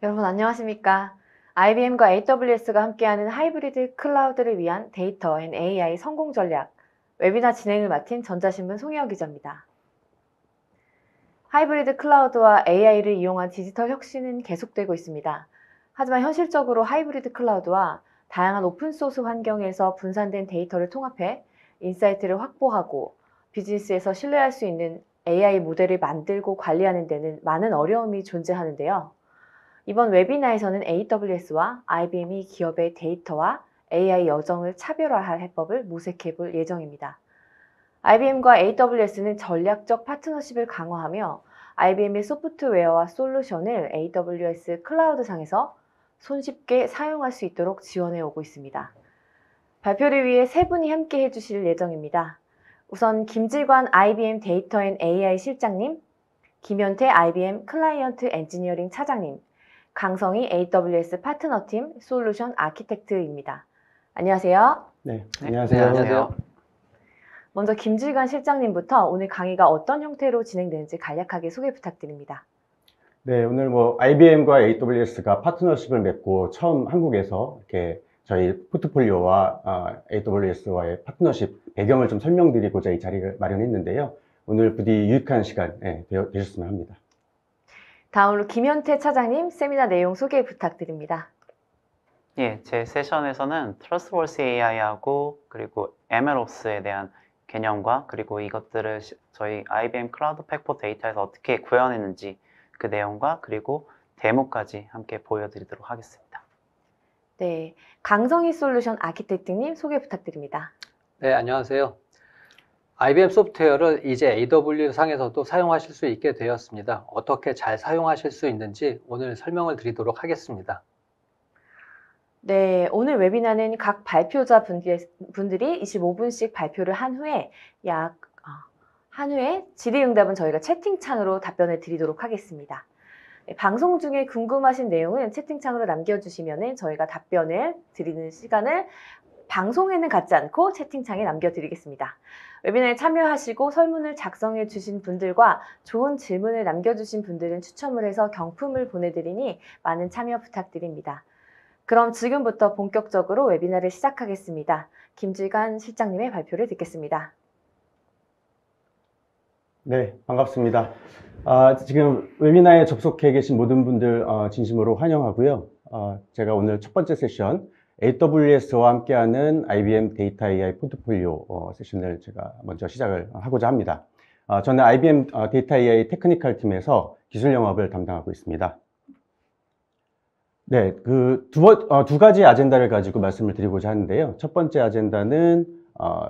여러분 안녕하십니까? IBM과 AWS가 함께하는 하이브리드 클라우드를 위한 데이터 앤 AI 성공 전략 웨비나 진행을 맡은 전자신문 송혜영 기자입니다. 하이브리드 클라우드와 AI를 이용한 디지털 혁신은 계속되고 있습니다. 하지만 현실적으로 하이브리드 클라우드와 다양한 오픈소스 환경에서 분산된 데이터를 통합해 인사이트를 확보하고 비즈니스에서 신뢰할 수 있는 AI 모델을 만들고 관리하는 데는 많은 어려움이 존재하는데요. 이번 웨비나에서는 AWS와 IBM이 기업의 데이터와 AI 여정을 차별화할 해법을 모색해 볼 예정입니다. IBM과 AWS는 전략적 파트너십을 강화하며 IBM의 소프트웨어와 솔루션을 AWS 클라우드상에서 손쉽게 사용할 수 있도록 지원해 오고 있습니다. 발표를 위해 세 분이 함께 해주실 예정입니다. 우선 김질관 IBM 데이터 앤 AI 실장님, 김현태 IBM 클라이언트 엔지니어링 차장님, 강성희 AWS 파트너팀 솔루션 아키텍트입니다. 안녕하세요. 네, 안녕하세요. 안녕하세요. 먼저 김질관 실장님부터 오늘 강의가 어떤 형태로 진행되는지 간략하게 소개 부탁드립니다. 네, 오늘 IBM과 AWS가 파트너십을 맺고 처음 한국에서 이렇게 저희 포트폴리오와 AWS와의 파트너십 배경을 좀 설명드리고자 이 자리를 마련했는데요. 오늘 부디 유익한 시간 되셨으면 합니다. 다음으로 김현태 차장님 세미나 내용 소개 부탁드립니다. 예, 제 세션에서는 Trustworthy AI하고 그리고 MLOps에 대한 개념과 그리고 이것들을 저희 IBM 클라우드 팩포 데이터에서 어떻게 구현했는지 그 내용과 그리고 데모까지 함께 보여드리도록 하겠습니다. 네, 강성희 솔루션 아키텍트님 소개 부탁드립니다. 네, 안녕하세요. IBM 소프트웨어를 이제 AWS 상에서도 사용하실 수 있게 되었습니다. 어떻게 잘 사용하실 수 있는지 오늘 설명을 드리도록 하겠습니다. 네, 오늘 웨비나는 각 발표자 분들이 25분씩 발표를 한 후에 질의응답은 저희가 채팅창으로 답변을 드리도록 하겠습니다. 네, 방송 중에 궁금하신 내용은 채팅창으로 남겨주시면 저희가 답변을 드리는 시간을 방송에는 갖지 않고 채팅창에 남겨드리겠습니다. 웨비나에 참여하시고 설문을 작성해 주신 분들과 좋은 질문을 남겨주신 분들은 추첨을 해서 경품을 보내드리니 많은 참여 부탁드립니다. 그럼 지금부터 본격적으로 웨비나를 시작하겠습니다. 김질관 실장님의 발표를 듣겠습니다. 네, 반갑습니다. 지금 웨비나에 접속해 계신 모든 분들 진심으로 환영하고요. 제가 오늘 첫 번째 세션 AWS와 함께하는 IBM 데이터 AI 포트폴리오 세션을 제가 먼저 시작을 하고자 합니다. 저는 IBM 데이터 AI 테크니컬 팀에서 기술 영업을 담당하고 있습니다. 네, 두 가지 아젠다를 가지고 말씀을 드리고자 하는데요. 첫 번째 아젠다는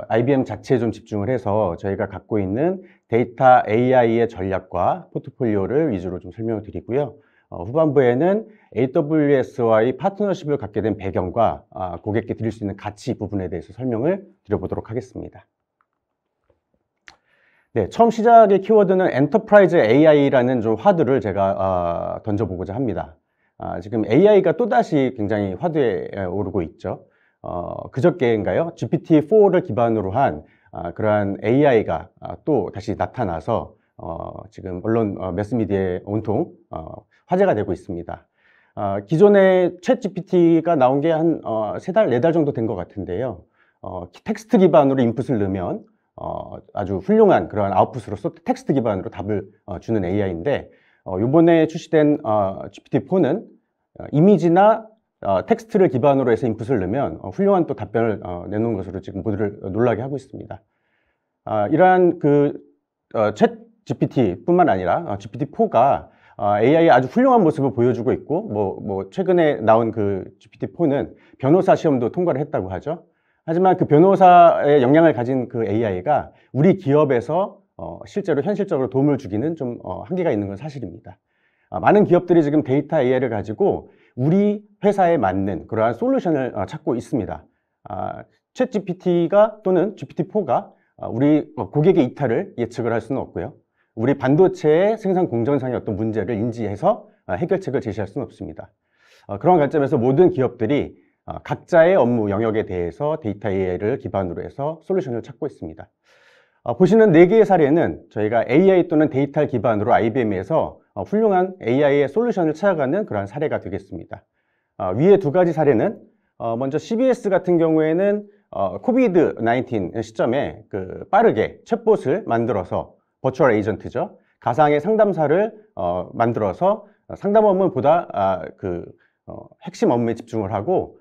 IBM 자체에 좀 집중을 해서 저희가 갖고 있는 데이터 AI의 전략과 포트폴리오를 위주로 좀 설명을 드리고요. 후반부에는 AWS와의 파트너십을 갖게 된 배경과 고객께 드릴 수 있는 가치 부분에 대해서 설명을 드려보도록 하겠습니다. 네, 처음 시작의 키워드는 엔터프라이즈 AI라는 좀 화두를 제가 던져보고자 합니다. 지금 AI가 또다시 굉장히 화두에 오르고 있죠. 그저께인가요? GPT-4를 기반으로 한 그러한 AI가 또 다시 나타나서 지금 언론 매스미디어에 온통 화제가 되고 있습니다. 기존에 챗 GPT가 나온 게 한 3달, 4달 정도 된 것 같은데요. 텍스트 기반으로 인풋을 넣으면 아주 훌륭한 그러한 아웃풋으로서 텍스트 기반으로 답을 주는 AI인데 이번에 출시된 GPT-4는 이미지나 텍스트를 기반으로 해서 인풋을 넣으면 훌륭한 또 답변을 내놓은 것으로 지금 모두를 놀라게 하고 있습니다. 이러한 챗 GPT 뿐만 아니라 GPT-4가 AI의 아주 훌륭한 모습을 보여주고 있고 최근에 나온 GPT-4는 변호사 시험도 통과를 했다고 하죠. 하지만 그 변호사의 역량을 가진 그 AI가 우리 기업에서 실제로 현실적으로 도움을 주기는 좀 한계가 있는 건 사실입니다. 많은 기업들이 지금 데이터 AI를 가지고 우리 회사에 맞는 그러한 솔루션을 찾고 있습니다. 챗 GPT가 또는 GPT-4가 우리 고객의 이탈을 예측을 할 수는 없고요. 우리 반도체의 생산 공정상의 어떤 문제를 인지해서 해결책을 제시할 수는 없습니다. 그런 관점에서 모든 기업들이 각자의 업무 영역에 대해서 데이터 AI를 기반으로 해서 솔루션을 찾고 있습니다. 보시는 4개의 사례는 저희가 AI 또는 데이터 기반으로 IBM에서 훌륭한 AI의 솔루션을 찾아가는 그러한 사례가 되겠습니다. 위에 두 가지 사례는 먼저 CBS 같은 경우에는 코비드-19 시점에 빠르게 챗봇을 만들어서 버추얼 에이전트죠. 가상의 상담사를 만들어서 상담 업무보다 핵심 업무에 집중을 하고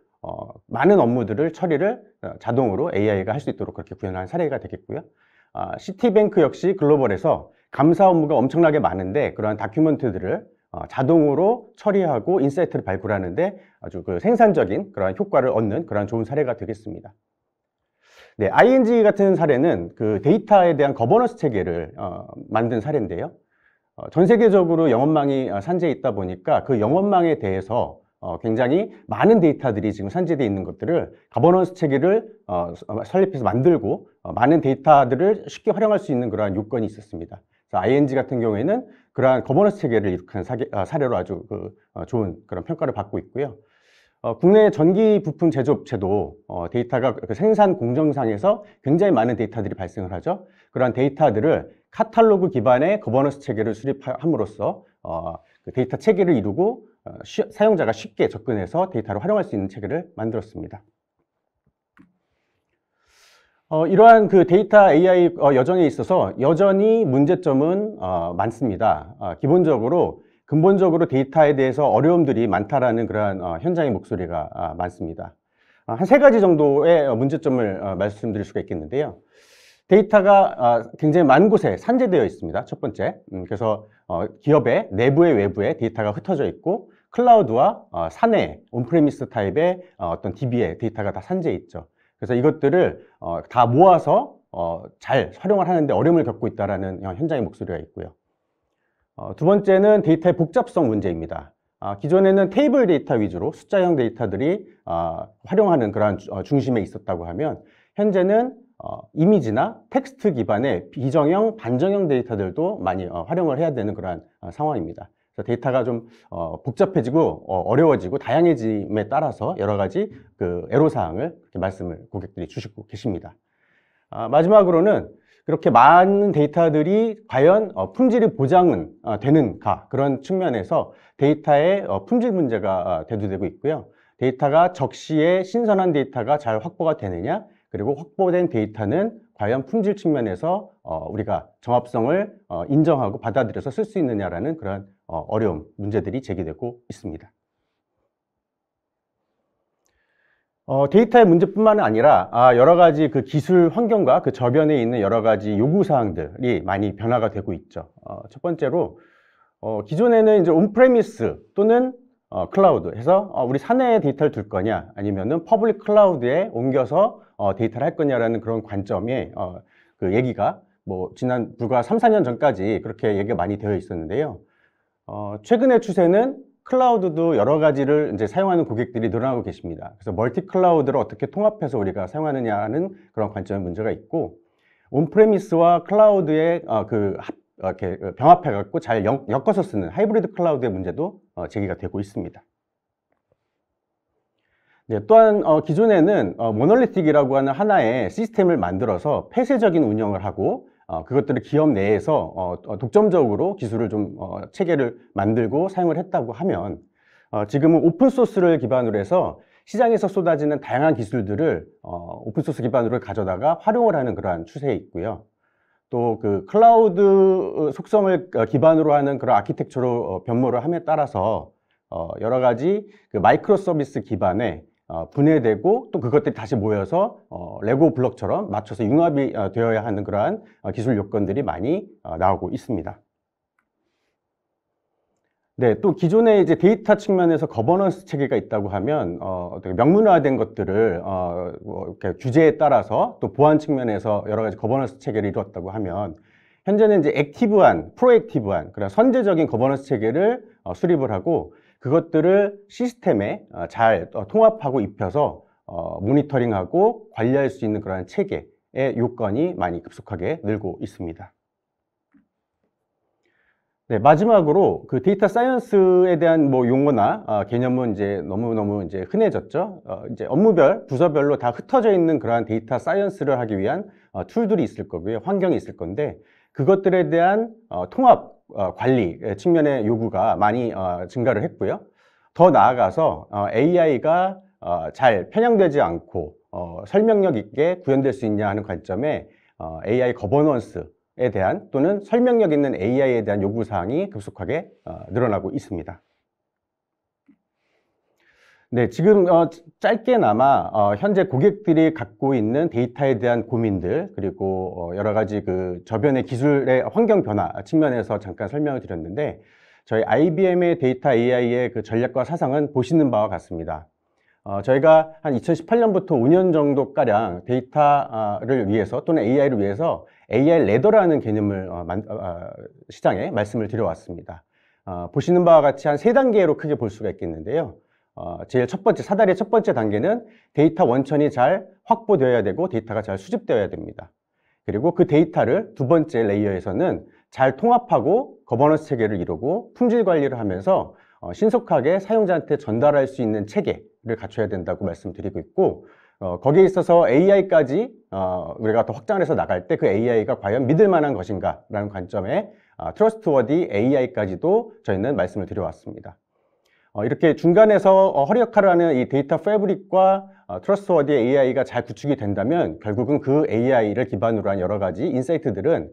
많은 업무들을 처리를 자동으로 AI가 할 수 있도록 그렇게 구현한 사례가 되겠고요. 시티뱅크 역시 글로벌에서 감사 업무가 엄청나게 많은데 그러한 다큐멘트들을 자동으로 처리하고 인사이트를 발굴하는데 아주 생산적인 그러한 효과를 얻는 그러한 좋은 사례가 되겠습니다. 네, ING 같은 사례는 데이터에 대한 거버넌스 체계를 만든 사례인데요. 전 세계적으로 영업망이 산재해 있다 보니까 그 영업망에 대해서 굉장히 많은 데이터들이 지금 산재되어 있는 것들을 거버넌스 체계를 설립해서 만들고 많은 데이터들을 쉽게 활용할 수 있는 그러한 요건이 있었습니다. 그래서 ING 같은 경우에는 그러한 거버넌스 체계를 일으킨 사례로 아주 좋은 그런 평가를 받고 있고요. 국내 전기 부품 제조업체도 데이터가 생산 공정상에서 굉장히 많은 데이터들이 발생을 하죠. 그러한 데이터들을 카탈로그 기반의 거버넌스 체계를 수립함으로써 데이터 체계를 이루고 사용자가 쉽게 접근해서 데이터를 활용할 수 있는 체계를 만들었습니다. 이러한 데이터 AI 여정에 있어서 여전히 문제점은 많습니다. 근본적으로 데이터에 대해서 어려움들이 많다라는 그러한 현장의 목소리가 많습니다. 한 세 가지 정도의 문제점을 말씀드릴 수가 있겠는데요. 데이터가 굉장히 많은 곳에 산재되어 있습니다. 첫 번째. 그래서 기업의 내부에 외부에 데이터가 흩어져 있고 클라우드와 사내 온프레미스 타입의 어떤 DB에 데이터가 다 산재해 있죠. 그래서 이것들을 다 모아서 잘 활용을 하는데 어려움을 겪고 있다는 현장의 목소리가 있고요. 두 번째는 데이터의 복잡성 문제입니다. 기존에는 테이블 데이터 위주로 숫자형 데이터들이 활용하는 그러한 중심에 있었다고 하면 현재는 이미지나 텍스트 기반의 비정형, 반정형 데이터들도 많이 활용을 해야 되는 그러한 상황입니다. 그래서 데이터가 좀 복잡해지고 어려워지고 다양해짐에 따라서 여러 가지 애로사항을 말씀을 고객들이 주시고 계십니다. 마지막으로는 그렇게 많은 데이터들이 과연 품질이 보장은 되는가, 그런 측면에서 데이터의 품질 문제가 대두되고 있고요. 데이터가 적시에 신선한 데이터가 잘 확보가 되느냐, 그리고 확보된 데이터는 과연 품질 측면에서 우리가 정합성을 인정하고 받아들여서 쓸 수 있느냐라는 그런 어려움, 문제들이 제기되고 있습니다. 데이터의 문제뿐만 아니라 여러 가지 기술 환경과 저변에 있는 여러 가지 요구사항들이 많이 변화가 되고 있죠. 첫 번째로 기존에는 이제 온프레미스 또는 클라우드 해서 우리 사내에 데이터를 둘 거냐 아니면은 퍼블릭 클라우드에 옮겨서 데이터를 할 거냐라는 그런 관점에 얘기가 불과 3, 4년 전까지 그렇게 얘기가 많이 되어 있었는데요. 최근의 추세는 클라우드도 여러 가지를 이제 사용하는 고객들이 늘어나고 계십니다. 그래서 멀티 클라우드를 어떻게 통합해서 우리가 사용하느냐는 그런 관점의 문제가 있고, 온프레미스와 클라우드의 이렇게 병합해갖고 잘 엮어서 쓰는 하이브리드 클라우드의 문제도 제기가 되고 있습니다. 네, 또한 기존에는 모놀리틱이라고 하는 하나의 시스템을 만들어서 폐쇄적인 운영을 하고 그것들을 기업 내에서 독점적으로 기술을 체계를 만들고 사용을 했다고 하면 지금은 오픈소스를 기반으로 해서 시장에서 쏟아지는 다양한 기술들을 오픈소스 기반으로 가져다가 활용을 하는 그러한 추세에 있고요. 또 클라우드 속성을 기반으로 하는 그런 아키텍처로 변모를 함에 따라서 여러 가지 마이크로 서비스 기반의 분해되고 또 그것들이 다시 모여서 레고 블록처럼 맞춰서 융합이 되어야 하는 그러한 기술 요건들이 많이 나오고 있습니다. 네, 또 기존에 이제 데이터 측면에서 거버넌스 체계가 있다고 하면 어떻게 명문화된 것들을 이렇게 규제에 따라서 또 보안 측면에서 여러 가지 거버넌스 체계를 이루었다고 하면 현재는 이제 액티브한, 프로액티브한 그런 선제적인 거버넌스 체계를 수립을 하고 그것들을 시스템에 잘 통합하고 입혀서 모니터링하고 관리할 수 있는 그런 체계의 요건이 많이 급속하게 늘고 있습니다. 네, 마지막으로 데이터 사이언스에 대한 용어나 개념은 이제 너무너무 이제 흔해졌죠. 이제 업무별, 부서별로 다 흩어져 있는 그러한 데이터 사이언스를 하기 위한 툴들이 있을 거고요. 환경이 있을 건데 그것들에 대한 통합 관리 측면의 요구가 많이 증가를 했고요. 더 나아가서 AI가 잘 편향되지 않고 설명력 있게 구현될 수 있냐 하는 관점에 AI 거버넌스에 대한 또는 설명력 있는 AI에 대한 요구사항이 급속하게 늘어나고 있습니다. 네, 지금 짧게나마 현재 고객들이 갖고 있는 데이터에 대한 고민들 그리고 여러 가지 그 저변의 기술의 환경 변화 측면에서 잠깐 설명을 드렸는데 저희 IBM의 데이터 AI의 그 전략과 사상은 보시는 바와 같습니다. 저희가 한 2018년부터 5년 정도가량 데이터를 위해서 또는 AI를 위해서 AI 레더라는 개념을 시장에 말씀을 드려왔습니다. 보시는 바와 같이 한 3단계로 크게 볼 수가 있겠는데요. 제일 첫 번째, 사다리의 첫 번째 단계는 데이터 원천이 잘 확보되어야 되고 데이터가 잘 수집되어야 됩니다. 그리고 그 데이터를 두 번째 레이어에서는 잘 통합하고 거버넌스 체계를 이루고 품질 관리를 하면서 신속하게 사용자한테 전달할 수 있는 체계를 갖춰야 된다고 말씀드리고 있고 거기에 있어서 AI까지 우리가 더 확장해서 나갈 때 그 AI가 과연 믿을 만한 것인가 라는 관점에 트러스트워디 AI까지도 저희는 말씀을 드려왔습니다. 이렇게 중간에서 허리 역할을 하는 이 데이터 패브릭과 트러스트워디 AI가 잘 구축이 된다면 결국은 그 AI를 기반으로 한 여러 가지 인사이트들은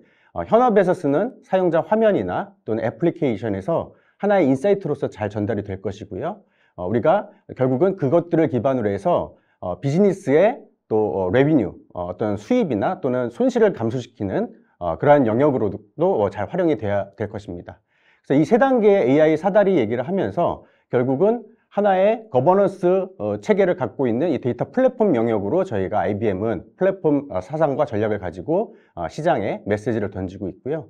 현업에서 쓰는 사용자 화면이나 또는 애플리케이션에서 하나의 인사이트로서 잘 전달이 될 것이고요. 우리가 결국은 그것들을 기반으로 해서 비즈니스의 또 레비뉴, 어떤 수입이나 또는 손실을 감소시키는 그러한 영역으로도 잘 활용이 돼야 될 것입니다. 그래서 이 3단계의 AI 사다리 얘기를 하면서 결국은 하나의 거버넌스 체계를 갖고 있는 이 데이터 플랫폼 영역으로 저희가 IBM은 플랫폼 사상과 전략을 가지고 시장에 메시지를 던지고 있고요.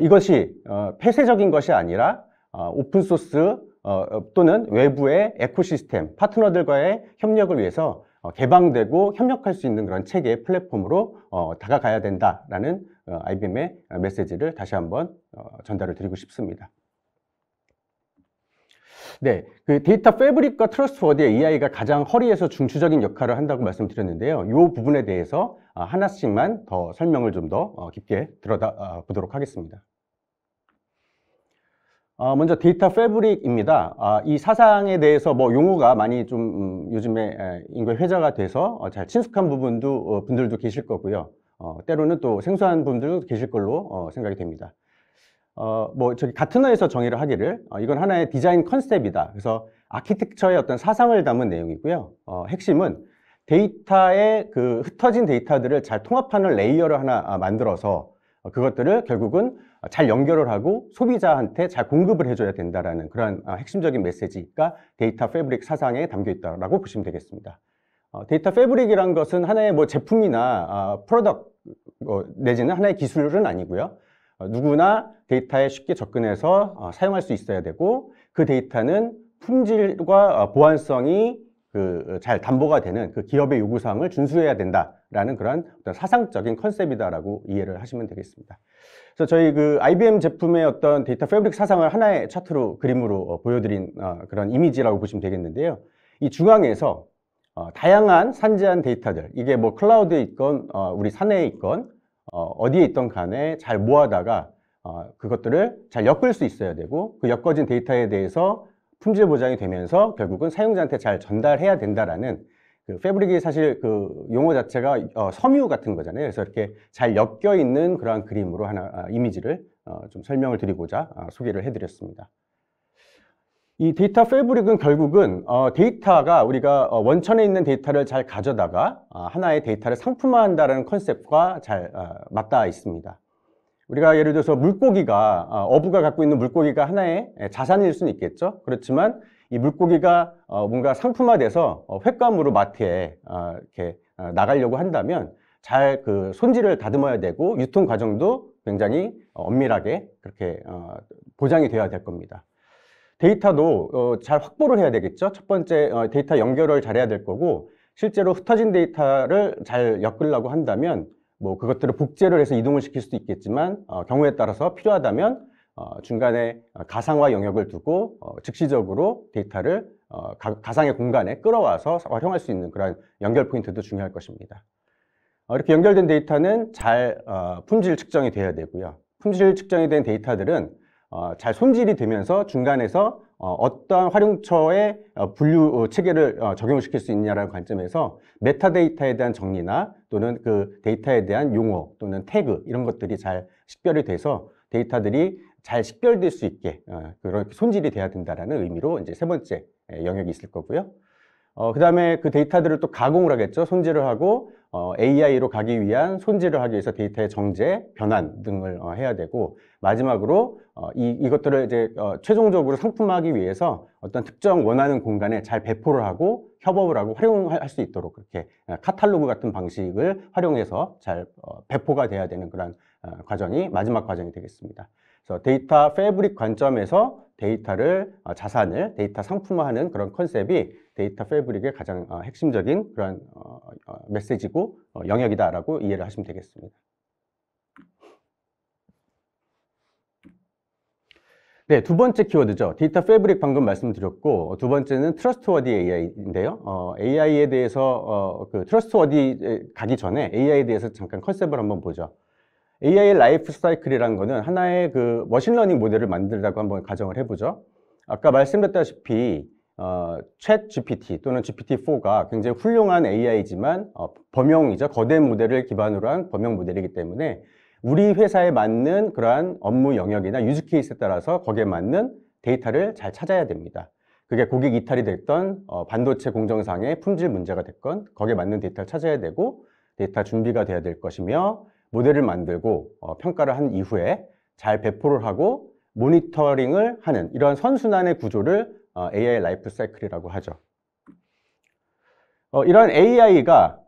이것이 폐쇄적인 것이 아니라 오픈소스 또는 외부의 에코시스템, 파트너들과의 협력을 위해서 개방되고 협력할 수 있는 그런 체계의 플랫폼으로 다가가야 된다라는 IBM의 메시지를 다시 한번 전달을 드리고 싶습니다. 네, 그 데이터 패브릭과 트러스트워디 AI가 가장 허리에서 중추적인 역할을 한다고 말씀드렸는데요. 이 부분에 대해서 하나씩만 더 설명을 좀 더 깊게 들여다 보도록 하겠습니다. 먼저 데이터 패브릭입니다. 이 사상에 대해서 뭐 용어가 많이 좀 요즘에 인구에 회자가 돼서 잘 친숙한 분들도 계실 거고요. 때로는 또 생소한 분들도 계실 걸로 생각이 됩니다. 뭐 저기 가트너에서 정의를 하기를 이건 하나의 디자인 컨셉이다. 그래서 아키텍처의 어떤 사상을 담은 내용이고요. 핵심은 데이터의 그 흩어진 데이터들을 잘 통합하는 레이어를 하나 만들어서 그것들을 결국은 잘 연결을 하고 소비자한테 잘 공급을 해줘야 된다라는 그런 핵심적인 메시지가 데이터 패브릭 사상에 담겨 있다라고 보시면 되겠습니다. 데이터 패브릭이란 것은 하나의 뭐 제품이나 프로덕트 내지는 하나의 기술은 아니고요. 누구나 데이터에 쉽게 접근해서 사용할 수 있어야 되고 그 데이터는 품질과 보안성이 잘 담보가 되는 그 기업의 요구사항을 준수해야 된다라는 그런 어떤 사상적인 컨셉이다라고 이해를 하시면 되겠습니다. 그래서 저희 그 IBM 제품의 어떤 데이터 패브릭 사상을 하나의 차트로 그림으로 보여드린 그런 이미지라고 보시면 되겠는데요. 이 중앙에서 다양한 산재한 데이터들, 이게 뭐 클라우드에 있건 우리 사내에 있건 어디에 있던 간에 잘 모아다가 그것들을 잘 엮을 수 있어야 되고 그 엮어진 데이터에 대해서 품질 보장이 되면서 결국은 사용자한테 잘 전달해야 된다라는 그 패브릭이 사실 그 용어 자체가 섬유 같은 거잖아요. 그래서 이렇게 잘 엮여 있는 그러한 그림으로 하나 이미지를 좀 설명을 드리고자 소개를 해드렸습니다. 이 데이터 패브릭은 결국은 데이터가 우리가 원천에 있는 데이터를 잘 가져다가 하나의 데이터를 상품화한다는 컨셉과 잘 맞닿아 있습니다. 우리가 예를 들어서 물고기가 어부가 갖고 있는 물고기가 하나의 자산일 수는 있겠죠. 그렇지만 이 물고기가 뭔가 상품화돼서 횟감으로 마트에 이렇게 나가려고 한다면 잘 그 손질을 다듬어야 되고 유통 과정도 굉장히 엄밀하게 그렇게 보장이 되어야 될 겁니다. 데이터도 잘 확보를 해야 되겠죠. 첫 번째 데이터 연결을 잘해야 될 거고 실제로 흩어진 데이터를 잘 엮으려고 한다면 뭐 그것들을 복제를 해서 이동을 시킬 수도 있겠지만 경우에 따라서 필요하다면 중간에 가상화 영역을 두고 즉시적으로 데이터를 가상의 공간에 끌어와서 활용할 수 있는 그런 연결 포인트도 중요할 것입니다. 이렇게 연결된 데이터는 잘 품질 측정이 돼야 되고요. 품질 측정이 된 데이터들은 잘 손질이 되면서 중간에서 어떠한 활용처의 분류 체계를 적용시킬 수 있냐라는 관점에서 메타데이터에 대한 정리나 또는 그 데이터에 대한 용어 또는 태그 이런 것들이 잘 식별이 돼서 데이터들이 잘 식별될 수 있게 그렇게 손질이 돼야 된다라는 의미로 이제 세 번째 영역이 있을 거고요. 그 다음에 그 데이터들을 또 가공을 하겠죠. 손질을 하고 AI로 가기 위한 손질을 하기 위해서 데이터의 정제, 변환 등을 해야 되고 마지막으로 이것들을 이제 최종적으로 상품화하기 위해서 어떤 특정 원하는 공간에 잘 배포를 하고 협업을 하고 활용할 수 있도록 그렇게 카탈로그 같은 방식을 활용해서 잘 배포가 돼야 되는 그런 과정이 마지막 과정이 되겠습니다. 그래서 데이터 패브릭 관점에서 데이터를 자산을 데이터 상품화하는 그런 컨셉이 데이터 패브릭의 가장 핵심적인 그런 메시지고 영역이다라고 이해를 하시면 되겠습니다. 네, 두 번째 키워드죠. 데이터 패브릭 방금 말씀드렸고 두 번째는 트러스트워디 AI인데요. AI에 대해서 그 트러스트워디 가기 전에 AI에 대해서 잠깐 컨셉을 한번 보죠. AI의 라이프 사이클이라는 거는 하나의 그 머신러닝 모델을 만들자고 한번 가정을 해보죠. 아까 말씀드렸다시피 챗 GPT 또는 GPT-4가 굉장히 훌륭한 AI지만 범용이죠. 거대 모델을 기반으로 한 범용 모델이기 때문에 우리 회사에 맞는 그러한 업무 영역이나 유즈 케이스에 따라서 거기에 맞는 데이터를 잘 찾아야 됩니다. 그게 고객 이탈이 됐던 반도체 공정상의 품질 문제가 됐건 거기에 맞는 데이터를 찾아야 되고 데이터 준비가 돼야 될 것이며 모델을 만들고 평가를 한 이후에 잘 배포를 하고 모니터링을 하는 이러한 선순환의 구조를 AI 라이프 사이클이라고 하죠. 이러한 AI가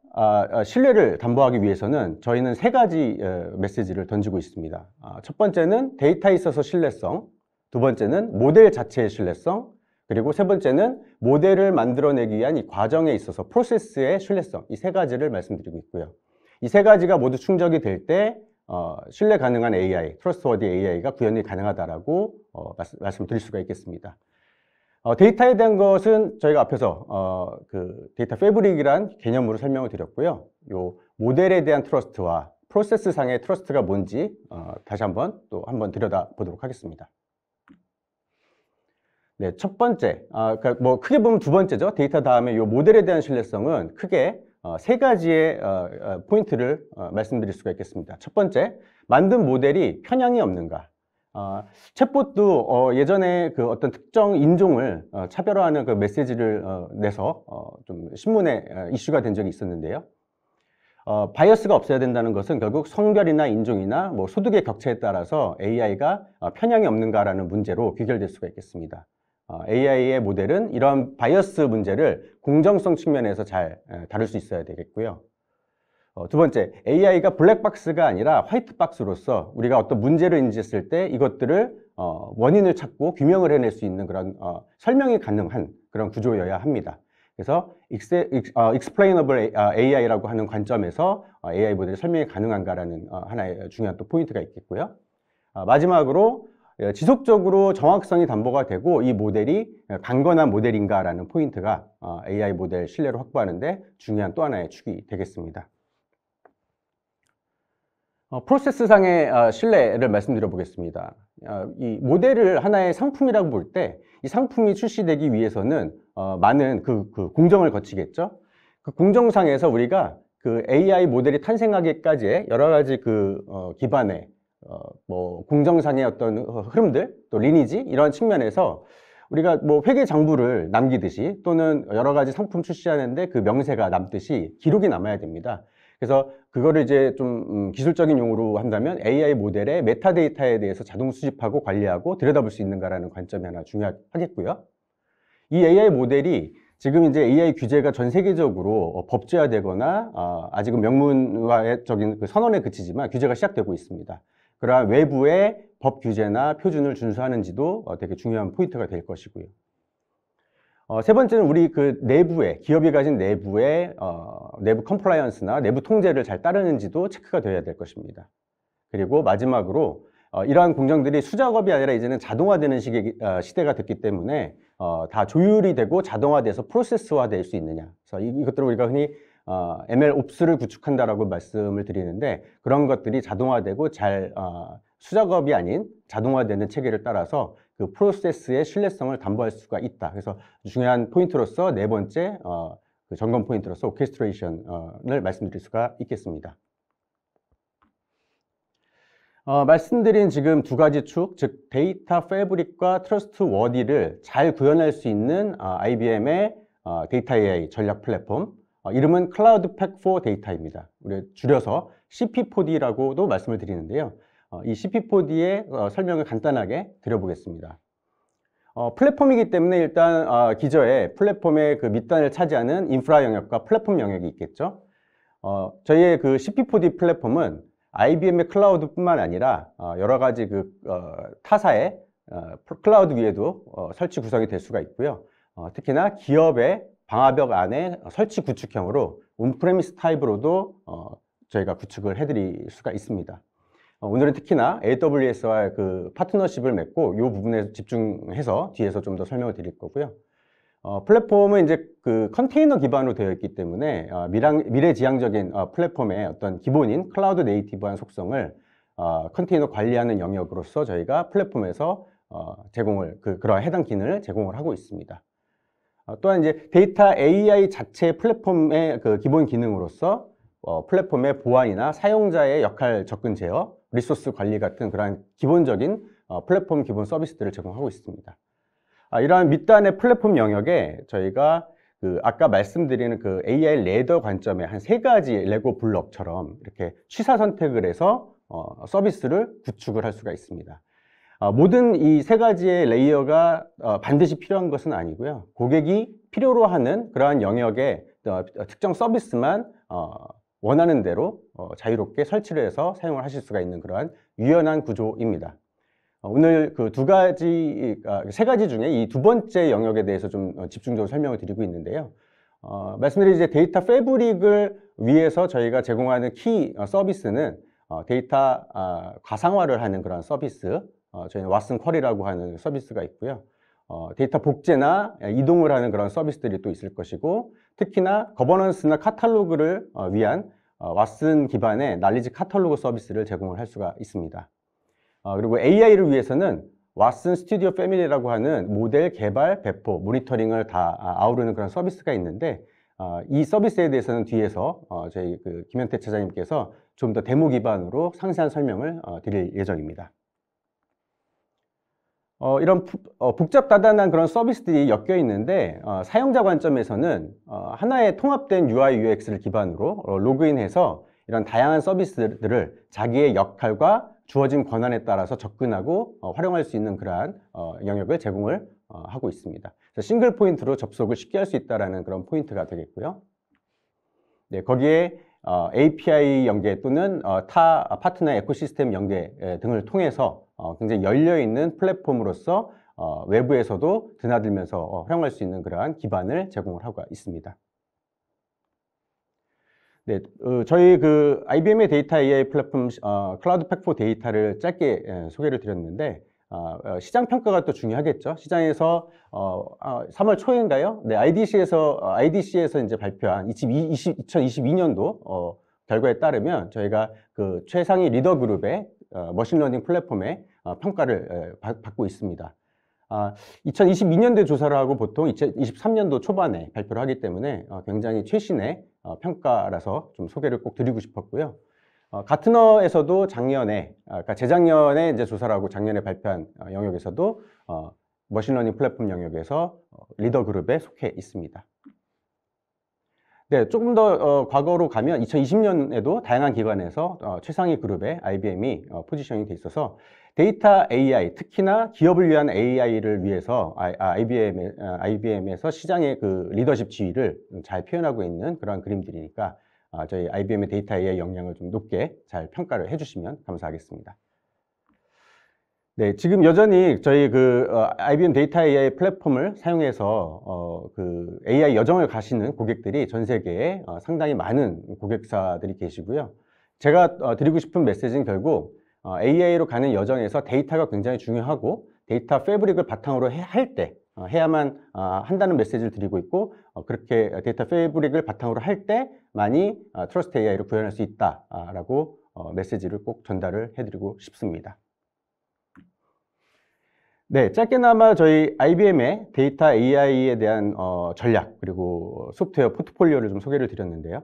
신뢰를 담보하기 위해서는 저희는 세 가지 메시지를 던지고 있습니다. 첫 번째는 데이터에 있어서 신뢰성, 두 번째는 모델 자체의 신뢰성, 그리고 세 번째는 모델을 만들어내기 위한 이 과정에 있어서 프로세스의 신뢰성, 이 세 가지를 말씀드리고 있고요. 이 세 가지가 모두 충족이 될 때 신뢰 가능한 AI, 트러스트워디 AI가 구현이 가능하다라고 말씀드릴 수가 있겠습니다. 데이터에 대한 것은 저희가 앞에서 그 데이터 패브릭이란 개념으로 설명을 드렸고요. 요 모델에 대한 트러스트와 프로세스상의 트러스트가 뭔지 다시 한번 들여다보도록 하겠습니다. 네, 첫 번째, 그러니까 뭐 크게 보면 두 번째죠. 데이터 다음에 요 모델에 대한 신뢰성은 크게 세 가지의 포인트를 말씀드릴 수가 있겠습니다. 첫 번째, 만든 모델이 편향이 없는가. 챗봇도 예전에 그 어떤 특정 인종을 차별화하는 그 메시지를 내서 좀 신문에 이슈가 된 적이 있었는데요. 바이어스가 없어야 된다는 것은 결국 성별이나 인종이나 뭐 소득의 격차에 따라서 AI가 편향이 없는가라는 문제로 귀결될 수가 있겠습니다. AI의 모델은 이런 바이어스 문제를 공정성 측면에서 잘 다룰 수 있어야 되겠고요. 두 번째, AI가 블랙박스가 아니라 화이트박스로서 우리가 어떤 문제를 인지했을 때 이것들을 원인을 찾고 규명을 해낼 수 있는 그런 설명이 가능한 그런 구조여야 합니다. 그래서 explainable AI라고 하는 관점에서 AI 모델이 설명이 가능한가라는 하나의 중요한 또 포인트가 있겠고요. 마지막으로 지속적으로 정확성이 담보가 되고 이 모델이 강건한 모델인가라는 포인트가 AI 모델 신뢰를 확보하는데 중요한 또 하나의 축이 되겠습니다. 프로세스상의 신뢰를 말씀드려 보겠습니다. 이 모델을 하나의 상품이라고 볼 때 이 상품이 출시되기 위해서는 많은 그 공정을 거치겠죠. 그 공정상에서 우리가 그 AI 모델이 탄생하기까지의 여러 가지 기반의 뭐 공정상의 어떤 흐름들 또 리니지 이런 측면에서 우리가 뭐 회계 장부를 남기듯이 또는 여러 가지 상품 출시하는데 그 명세가 남듯이 기록이 남아야 됩니다. 그래서 그거를 이제 좀 기술적인 용어로 한다면 AI 모델의 메타데이터에 대해서 자동 수집하고 관리하고 들여다볼 수 있는가라는 관점이 하나 중요하겠고요. 이 AI 모델이 지금 이제 AI 규제가 전 세계적으로 법제화되거나 아직은 명문화적인 그 선언에 그치지만 규제가 시작되고 있습니다. 그러한 외부의 법 규제나 표준을 준수하는지도 되게 중요한 포인트가 될 것이고요. 세 번째는 우리 그 내부의 기업이 가진 내부의 내부 컴플라이언스나 내부 통제를 잘 따르는지도 체크가 되어야 될 것입니다. 그리고 마지막으로 이러한 공정들이 수작업이 아니라 이제는 자동화되는 시대가 됐기 때문에 다 조율이 되고 자동화돼서 프로세스화 될 수 있느냐. 그래서 이것들을 우리가 흔히 ML 옵스를 구축한다라고 말씀을 드리는데 그런 것들이 자동화되고 잘 수작업이 아닌 자동화되는 체계를 따라서 그 프로세스의 신뢰성을 담보할 수가 있다. 그래서 중요한 포인트로서 네 번째 그 점검 포인트로서 오케스트레이션을 말씀드릴 수가 있겠습니다. 말씀드린 지금 두 가지 축, 즉 데이터 패브릭과 트러스트 워디를 잘 구현할 수 있는 IBM의 데이터 AI 전략 플랫폼, 이름은 클라우드 팩 포 데이터입니다. 우리 줄여서 CP4D라고도 말씀을 드리는데요. 이 CP4D의 설명을 간단하게 드려보겠습니다. 플랫폼이기 때문에 일단 기저에 플랫폼의 그 밑단을 차지하는 인프라 영역과 플랫폼 영역이 있겠죠. 저희의 그 CP4D 플랫폼은 IBM의 클라우드뿐만 아니라 여러 가지 그 타사의 클라우드 위에도 설치 구성이 될 수가 있고요. 특히나 기업의 방화벽 안에 설치 구축형으로 온프레미스 타입으로도 저희가 구축을 해드릴 수가 있습니다. 오늘은 특히나 AWS와의 그 파트너십을 맺고 이 부분에 집중해서 뒤에서 좀 더 설명을 드릴 거고요. 플랫폼은 이제 그 컨테이너 기반으로 되어 있기 때문에 미래지향적인 플랫폼의 어떤 기본인 클라우드 네이티브한 속성을 컨테이너 관리하는 영역으로서 저희가 플랫폼에서 그러한 해당 기능을 제공을 하고 있습니다. 또한 이제 데이터 AI 자체 플랫폼의 그 기본 기능으로서 플랫폼의 보안이나 사용자의 역할 접근 제어, 리소스 관리 같은 그러한 기본적인 플랫폼 기본 서비스들을 제공하고 있습니다. 이러한 밑단의 플랫폼 영역에 저희가 그 아까 말씀드리는 그 AI 레더 관점의 한 세 가지 레고 블럭처럼 이렇게 취사 선택을 해서 서비스를 구축을 할 수가 있습니다. 모든 이 세 가지의 레이어가 반드시 필요한 것은 아니고요. 고객이 필요로 하는 그러한 영역의 특정 서비스만 원하는 대로 자유롭게 설치를 해서 사용을 하실 수가 있는 그러한 유연한 구조입니다. 오늘 그 세 가지 중에 이 두 번째 영역에 대해서 좀 집중적으로 설명을 드리고 있는데요. 말씀드린 이제 데이터 패브릭을 위해서 저희가 제공하는 키 서비스는 데이터 가상화를 하는 그런 서비스, 저희는 왓슨 쿼리라고 하는 서비스가 있고요. 데이터 복제나 이동을 하는 그런 서비스들이 또 있을 것이고, 특히나 거버넌스나 카탈로그를 위한 왓슨 기반의 날리지 카탈로그 서비스를 제공을 할 수가 있습니다. 그리고 AI를 위해서는 왓슨 스튜디오 패밀리라고 하는 모델 개발, 배포, 모니터링을 다 아우르는 그런 서비스가 있는데, 이 서비스에 대해서는 뒤에서 저희 그 김현태 차장님께서 좀 더 데모 기반으로 상세한 설명을 드릴 예정입니다. 이런 복잡다단한 그런 서비스들이 엮여 있는데 사용자 관점에서는 하나의 통합된 UI, UX를 기반으로 로그인해서 이런 다양한 서비스들을 자기의 역할과 주어진 권한에 따라서 접근하고 활용할 수 있는 그러한 영역을 제공을 하고 있습니다. 싱글 포인트로 접속을 쉽게 할 수 있다는 그런 포인트가 되겠고요. 네, 거기에 API 연계 또는 타 파트너 에코시스템 연계 등을 통해서 굉장히 열려있는 플랫폼으로서 외부에서도 드나들면서 활용할 수 있는 그러한 기반을 제공을 하고 있습니다. 네, 저희 그 IBM의 데이터 AI 플랫폼 클라우드 팩 포 데이터를 짧게 소개를 드렸는데 시장 평가가 또 중요하겠죠. 시장에서 3월 초인가요? 네, IDC에서 이제 발표한 2022년도 결과에 따르면 저희가 그 최상위 리더 그룹의 머신러닝 플랫폼의 평가를 받고 있습니다. 2022년도에 조사를 하고 보통 2023년도 초반에 발표를 하기 때문에 굉장히 최신의 평가라서 좀 소개를 꼭 드리고 싶었고요. 가트너에서도 그러니까 재작년에 이제 조사를 하고 작년에 발표한 영역에서도 머신러닝 플랫폼 영역에서 리더 그룹에 속해 있습니다. 네, 조금 더 과거로 가면 2020년에도 다양한 기관에서 최상위 그룹에 IBM이 포지셔닝이 돼 있어서 데이터 AI, 특히나 기업을 위한 AI를 위해서 IBM에서 시장의 그 리더십 지위를 잘 표현하고 있는 그런 그림들이니까 저희 IBM의 데이터 AI 역량을 좀 높게 잘 평가를 해주시면 감사하겠습니다. 네, 지금 여전히 저희 그 IBM 데이터 AI 플랫폼을 사용해서 그 AI 여정을 가시는 고객들이 전 세계에 상당히 많은 고객사들이 계시고요. 제가 드리고 싶은 메시지는 결국 AI로 가는 여정에서 데이터가 굉장히 중요하고 데이터 패브릭을 바탕으로 해야만 한다는 메시지를 드리고 있고, 그렇게 데이터 패브릭을 바탕으로 할 때만이 트러스트 AI를 구현할 수 있다라고 메시지를 꼭 전달을 해드리고 싶습니다. 네, 짧게나마 저희 IBM의 데이터 AI에 대한 전략 그리고 소프트웨어 포트폴리오를 좀 소개를 드렸는데요.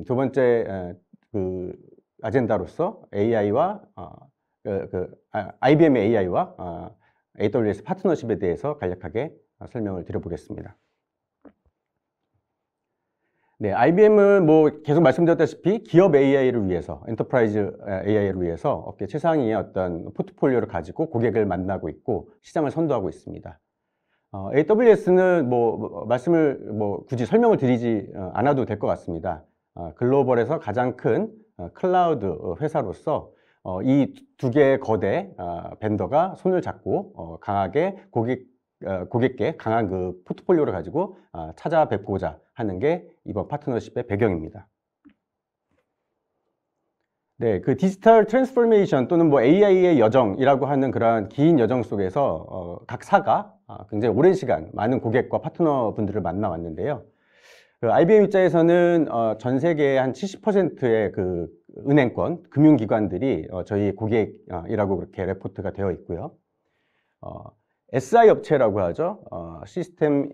두 번째 그 아젠다로서 AI와 IBM의 AI와 AWS 파트너십에 대해서 간략하게 설명을 드려보겠습니다. 네, IBM은 뭐 계속 말씀드렸다시피 기업 AI를 위해서, 엔터프라이즈 AI를 위해서 업계 최상위의 어떤 포트폴리오를 가지고 고객을 만나고 있고 시장을 선도하고 있습니다. AWS는 말씀을 굳이 설명을 드리지 않아도 될 것 같습니다. 글로벌에서 가장 큰 클라우드 회사로서 이 두 개의 거대 벤더가 손을 잡고 강하게 고객께 강한 그 포트폴리오를 가지고 찾아뵙고자 하는 게 이번 파트너십의 배경입니다. 네, 그 디지털 트랜스포메이션 또는 뭐 AI의 여정이라고 하는 그러한 긴 여정 속에서 각 사가 굉장히 오랜 시간 많은 고객과 파트너분들을 만나왔는데요. 그 IBM 입장에서는 전 세계의 한 70%의 그 은행권, 금융기관들이 저희 고객이라고 그렇게 레포트가 되어 있고요. SI 업체라고 하죠. 시스템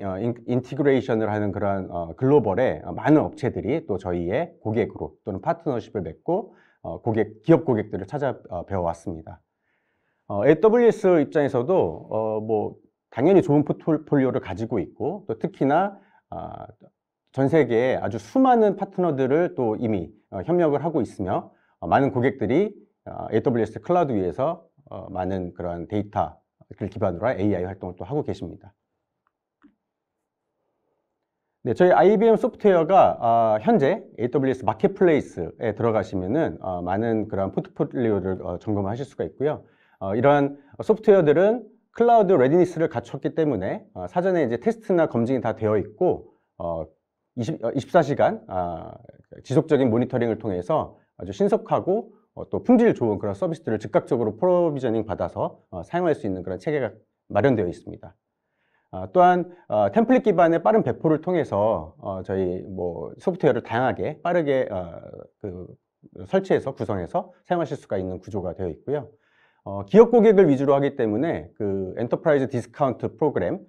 인티그레이션을 하는 그런 글로벌의 많은 업체들이 또 저희의 고객으로 또는 파트너십을 맺고 기업 고객들을 찾아뵈어 왔습니다. AWS 입장에서도 당연히 좋은 포트폴리오를 가지고 있고 또 특히나 전 세계에 아주 수많은 파트너들을 또 이미 협력을 하고 있으며 많은 고객들이 AWS 클라우드 위에서 많은 그런 데이터를 기반으로 한 AI 활동을 또 하고 계십니다. 네, 저희 IBM 소프트웨어가 현재 AWS 마켓플레이스에 들어가시면은 많은 그런 포트폴리오를 점검하실 수가 있고요. 이러한 소프트웨어들은 클라우드 레디니스를 갖췄기 때문에 사전에 이제 테스트나 검증이 다 되어 있고 24시간 지속적인 모니터링을 통해서 아주 신속하고 또 품질 좋은 그런 서비스들을 즉각적으로 프로비저닝 받아서 사용할 수 있는 그런 체계가 마련되어 있습니다. 또한 템플릿 기반의 빠른 배포를 통해서 저희 소프트웨어를 다양하게 빠르게 설치해서 구성해서 사용하실 수가 있는 구조가 되어 있고요. 기업 고객을 위주로 하기 때문에 그 엔터프라이즈 디스카운트 프로그램,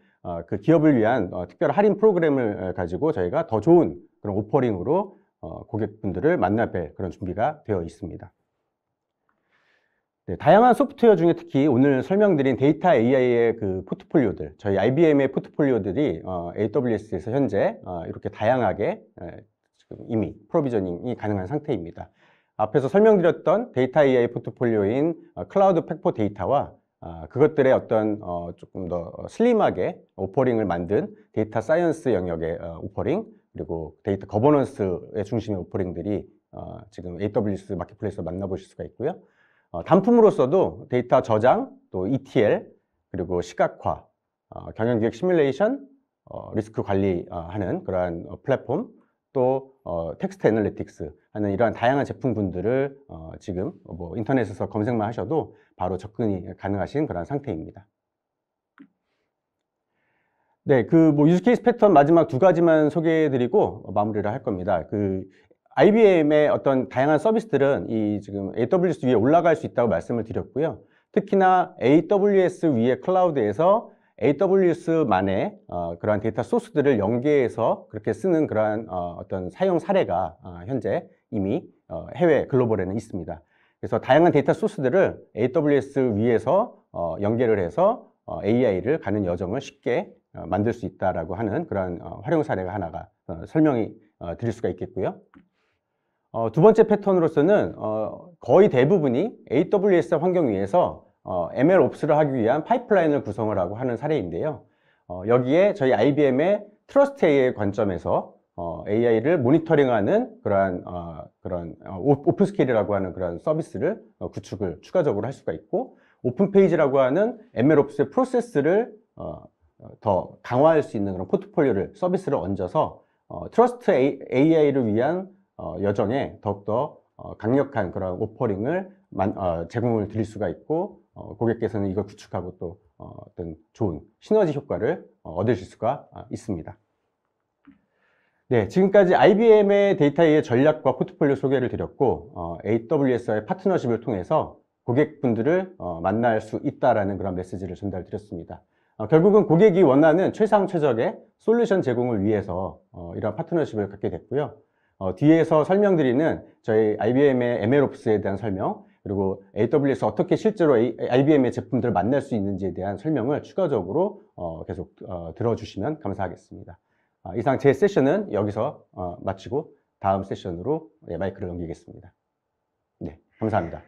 그 기업을 위한 특별한 할인 프로그램을 가지고 저희가 더 좋은 그런 오퍼링으로 고객분들을 만나뵐 그런 준비가 되어 있습니다. 네, 다양한 소프트웨어 중에 특히 오늘 설명드린 데이터 AI의 그 포트폴리오들, 저희 IBM의 포트폴리오들이 AWS에서 현재 이렇게 다양하게 지금 이미 프로비저닝이 가능한 상태입니다. 앞에서 설명드렸던 데이터 AI 포트폴리오인 클라우드 팩포 데이터와 그것들의 어떤 조금 더 슬림하게 오퍼링을 만든 데이터 사이언스 영역의 오퍼링, 그리고 데이터 거버넌스의 중심의 오퍼링들이 지금 AWS 마켓플레이스에서 만나보실 수가 있고요. 단품으로서도 데이터 저장, 또 ETL, 그리고 시각화, 경영기획 시뮬레이션, 리스크 관리하는 그러한 플랫폼, 또 텍스트 애널리틱스 하는 이러한 다양한 제품군들을 지금 인터넷에서 검색만 하셔도 바로 접근이 가능하신 그런 상태입니다. 네, 그 유즈 케이스 패턴 마지막 두 가지만 소개해드리고 마무리를 할 겁니다. 그 IBM의 어떤 다양한 서비스들은 이 지금 AWS 위에 올라갈 수 있다고 말씀을 드렸고요. 특히나 AWS 위의 클라우드에서 AWS만의 그러한 데이터 소스들을 연계해서 그렇게 쓰는 그러한 어떤 사용 사례가 현재 이미 해외 글로벌에는 있습니다. 그래서 다양한 데이터 소스들을 AWS 위에서 연계를 해서 AI를 가는 여정을 쉽게 만들 수 있다라고 하는 그런 활용 사례가 하나가 설명이 드릴 수가 있겠고요. 두 번째 패턴으로서는 거의 대부분이 AWS 환경 위에서 MLOps를 하기 위한 파이프라인을 구성을 하고 하는 사례인데요. 여기에 저희 IBM의 트러스트 AI 관점에서 AI를 모니터링하는 그런 오픈스케일이라고 하는 그런 서비스를 구축을 추가적으로 할 수가 있고, 오픈페이지라고 하는 MLOps의 프로세스를 더 강화할 수 있는 그런 포트폴리오를 서비스를 얹어서 트러스트 AI를 위한 여정에 더욱더 강력한 그런 오퍼링을 제공을 드릴 수가 있고, 고객께서는 이걸 구축하고 또 어떤 좋은 시너지 효과를 얻으실 수가 있습니다. 네, 지금까지 IBM의 데이터 AI 전략과 포트폴리오 소개를 드렸고, AWS와의 파트너십을 통해서 고객분들을 만날 수 있다라는 그런 메시지를 전달드렸습니다. 결국은 고객이 원하는 최상 최적의 솔루션 제공을 위해서 이런 파트너십을 갖게 됐고요. 뒤에서 설명드리는 저희 IBM의 MLOps에 대한 설명, 그리고 AWS 어떻게 실제로 IBM의 제품들을 만날 수 있는지에 대한 설명을 추가적으로 계속 들어주시면 감사하겠습니다. 이상 제 세션은 여기서 마치고 다음 세션으로 마이크를 넘기겠습니다. 네, 감사합니다.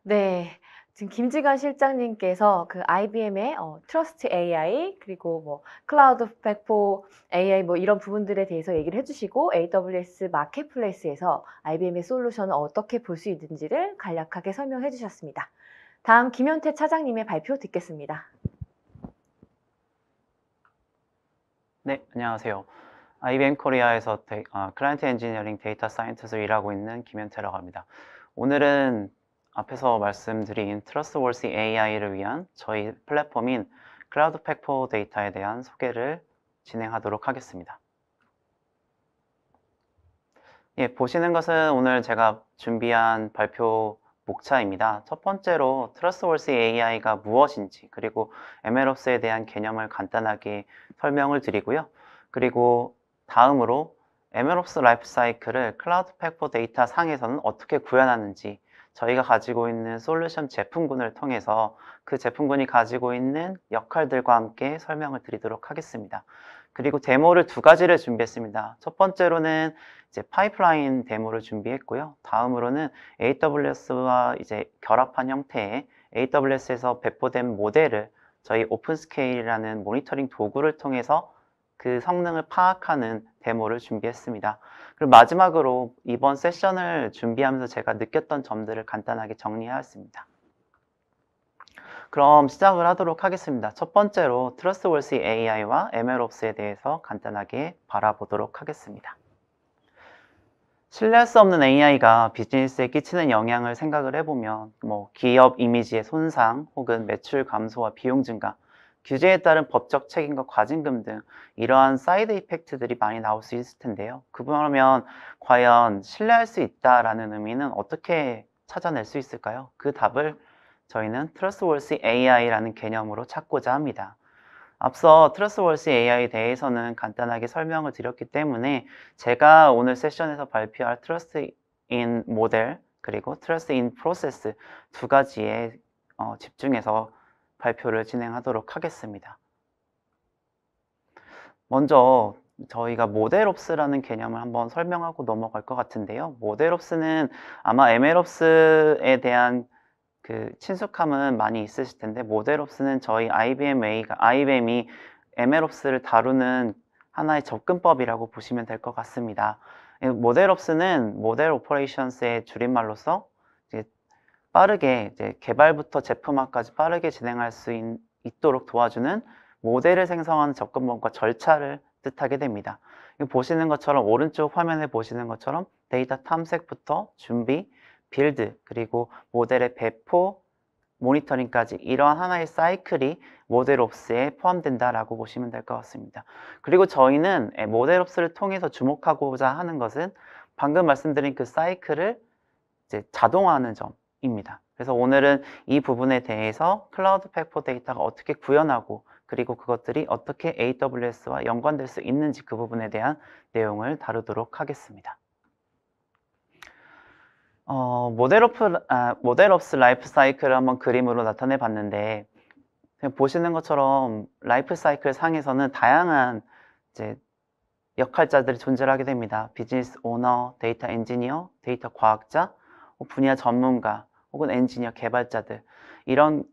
네, 지금 김지관 실장님께서 그 IBM의 트러스트 AI 그리고 뭐 클라우드 팩포 AI 뭐 이런 부분들에 대해서 얘기를 해주시고 AWS 마켓플레이스에서 IBM의 솔루션을 어떻게 볼 수 있는지를 간략하게 설명해 주셨습니다. 다음 김현태 차장님의 발표 듣겠습니다. 네, 안녕하세요. IBM 코리아에서 클라이언트 엔지니어링 데이터 사이언티스트로 일하고 있는 김현태라고 합니다. 오늘은 앞에서 말씀드린 트러스트워시 AI를 위한 저희 플랫폼인 클라우드 팩포 데이터에 대한 소개를 진행하도록 하겠습니다. 예, 보시는 것은 오늘 제가 준비한 발표 목차입니다. 첫 번째로 트러스트워시 AI가 무엇인지, 그리고 MLOps에 대한 개념을 간단하게 설명을 드리고요. 그리고 다음으로 MLOps 라이프 사이클을 클라우드 팩포 데이터 상에서는 어떻게 구현하는지, 저희가 가지고 있는 솔루션 제품군을 통해서 그 제품군이 가지고 있는 역할들과 함께 설명을 드리도록 하겠습니다. 그리고 데모를 두 가지를 준비했습니다. 첫 번째로는 이제 파이프라인 데모를 준비했고요. 다음으로는 AWS와 이제 결합한 형태의 AWS에서 배포된 모델을 저희 오픈스케일이라는 모니터링 도구를 통해서 그 성능을 파악하는 데모를 준비했습니다. 그리고 마지막으로 이번 세션을 준비하면서 제가 느꼈던 점들을 간단하게 정리하였습니다. 그럼 시작을 하도록 하겠습니다. 첫 번째로 트러스트워시 AI와 MLOps에 대해서 간단하게 바라보도록 하겠습니다. 신뢰할 수 없는 AI가 비즈니스에 끼치는 영향을 생각을 해보면 기업 이미지의 손상 혹은 매출 감소와 비용 증가, 규제에 따른 법적 책임과 과징금 등 이러한 사이드 이펙트들이 많이 나올 수 있을 텐데요. 그러면 과연 신뢰할 수 있다라는 의미는 어떻게 찾아낼 수 있을까요? 그 답을 저희는 트러스트워시 AI라는 개념으로 찾고자 합니다. 앞서 트러스트워시 AI에 대해서는 간단하게 설명을 드렸기 때문에 제가 오늘 세션에서 발표할 트러스트 인 모델 그리고 트러스트 인 프로세스 두 가지에 집중해서 발표를 진행하도록 하겠습니다. 먼저 저희가 모델옵스라는 개념을 한번 설명하고 넘어갈 것 같은데요. 모델옵스는 아마 MLOps에 대한 그 친숙함은 많이 있으실 텐데, 모델옵스는 저희 IBM이 MLOps를 다루는 하나의 접근법이라고 보시면 될 것 같습니다. 모델옵스는 모델 오퍼레이션스의 줄임말로서 빠르게 개발부터 제품화까지 빠르게 진행할 수 있도록 도와주는 모델을 생성하는 접근법과 절차를 뜻하게 됩니다. 보시는 것처럼 오른쪽 화면에 보시는 것처럼 데이터 탐색부터 준비, 빌드, 그리고 모델의 배포, 모니터링까지 이러한 하나의 사이클이 모델옵스에 포함된다라고 보시면 될 것 같습니다. 그리고 저희는 모델옵스를 통해서 주목하고자 하는 것은 방금 말씀드린 그 사이클을 이제 자동화하는 점입니다. 그래서 오늘은 이 부분에 대해서 클라우드 팩포 데이터가 어떻게 구현하고 그리고 그것들이 어떻게 AWS와 연관될 수 있는지 그 부분에 대한 내용을 다루도록 하겠습니다. 모델옵스 라이프 사이클을 한번 그림으로 나타내 봤는데, 보시는 것처럼 라이프 사이클 상에서는 다양한 이제 역할자들이 존재하게 됩니다. 비즈니스 오너, 데이터 엔지니어, 데이터 과학자, 분야 전문가, 혹은 엔지니어, 개발자들, 이런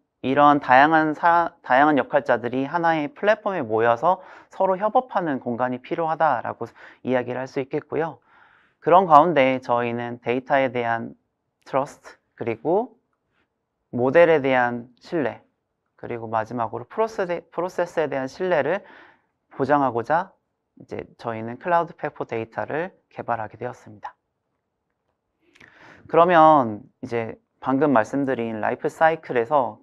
다양한 역할자들이 하나의 플랫폼에 모여서 서로 협업하는 공간이 필요하다라고 이야기를 할 수 있겠고요. 그런 가운데 저희는 데이터에 대한 트러스트, 그리고 모델에 대한 신뢰, 그리고 마지막으로 프로세스에 대한 신뢰를 보장하고자 이제 저희는 클라우드 팩포 데이터를 개발하게 되었습니다. 그러면 이제 방금 말씀드린 라이프 사이클에서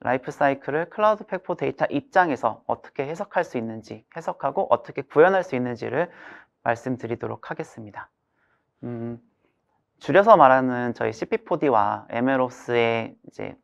라이프 사이클을 클라우드 팩포 데이터 입장에서 어떻게 해석할 수 있는지, 해석하고 어떻게 구현할 수 있는지를 말씀드리도록 하겠습니다. 줄여서 말하는 저희 CP4D와 MLOps의 이제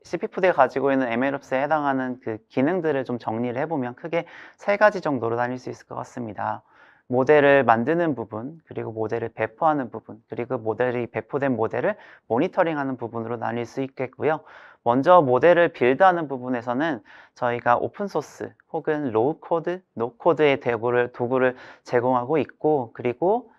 CP4D가 가지고 있는 MLOps에 해당하는 그 기능들을 좀 정리를 해보면 크게 세 가지 정도로 나뉠 수 있을 것 같습니다. 모델을 만드는 부분, 그리고 모델을 배포하는 부분, 그리고 모델이 배포된 모델을 모니터링하는 부분으로 나뉠 수 있겠고요. 먼저 모델을 빌드하는 부분에서는 저희가 오픈소스 혹은 로우 코드, 노 코드의 도구를 제공하고 있고, 그리고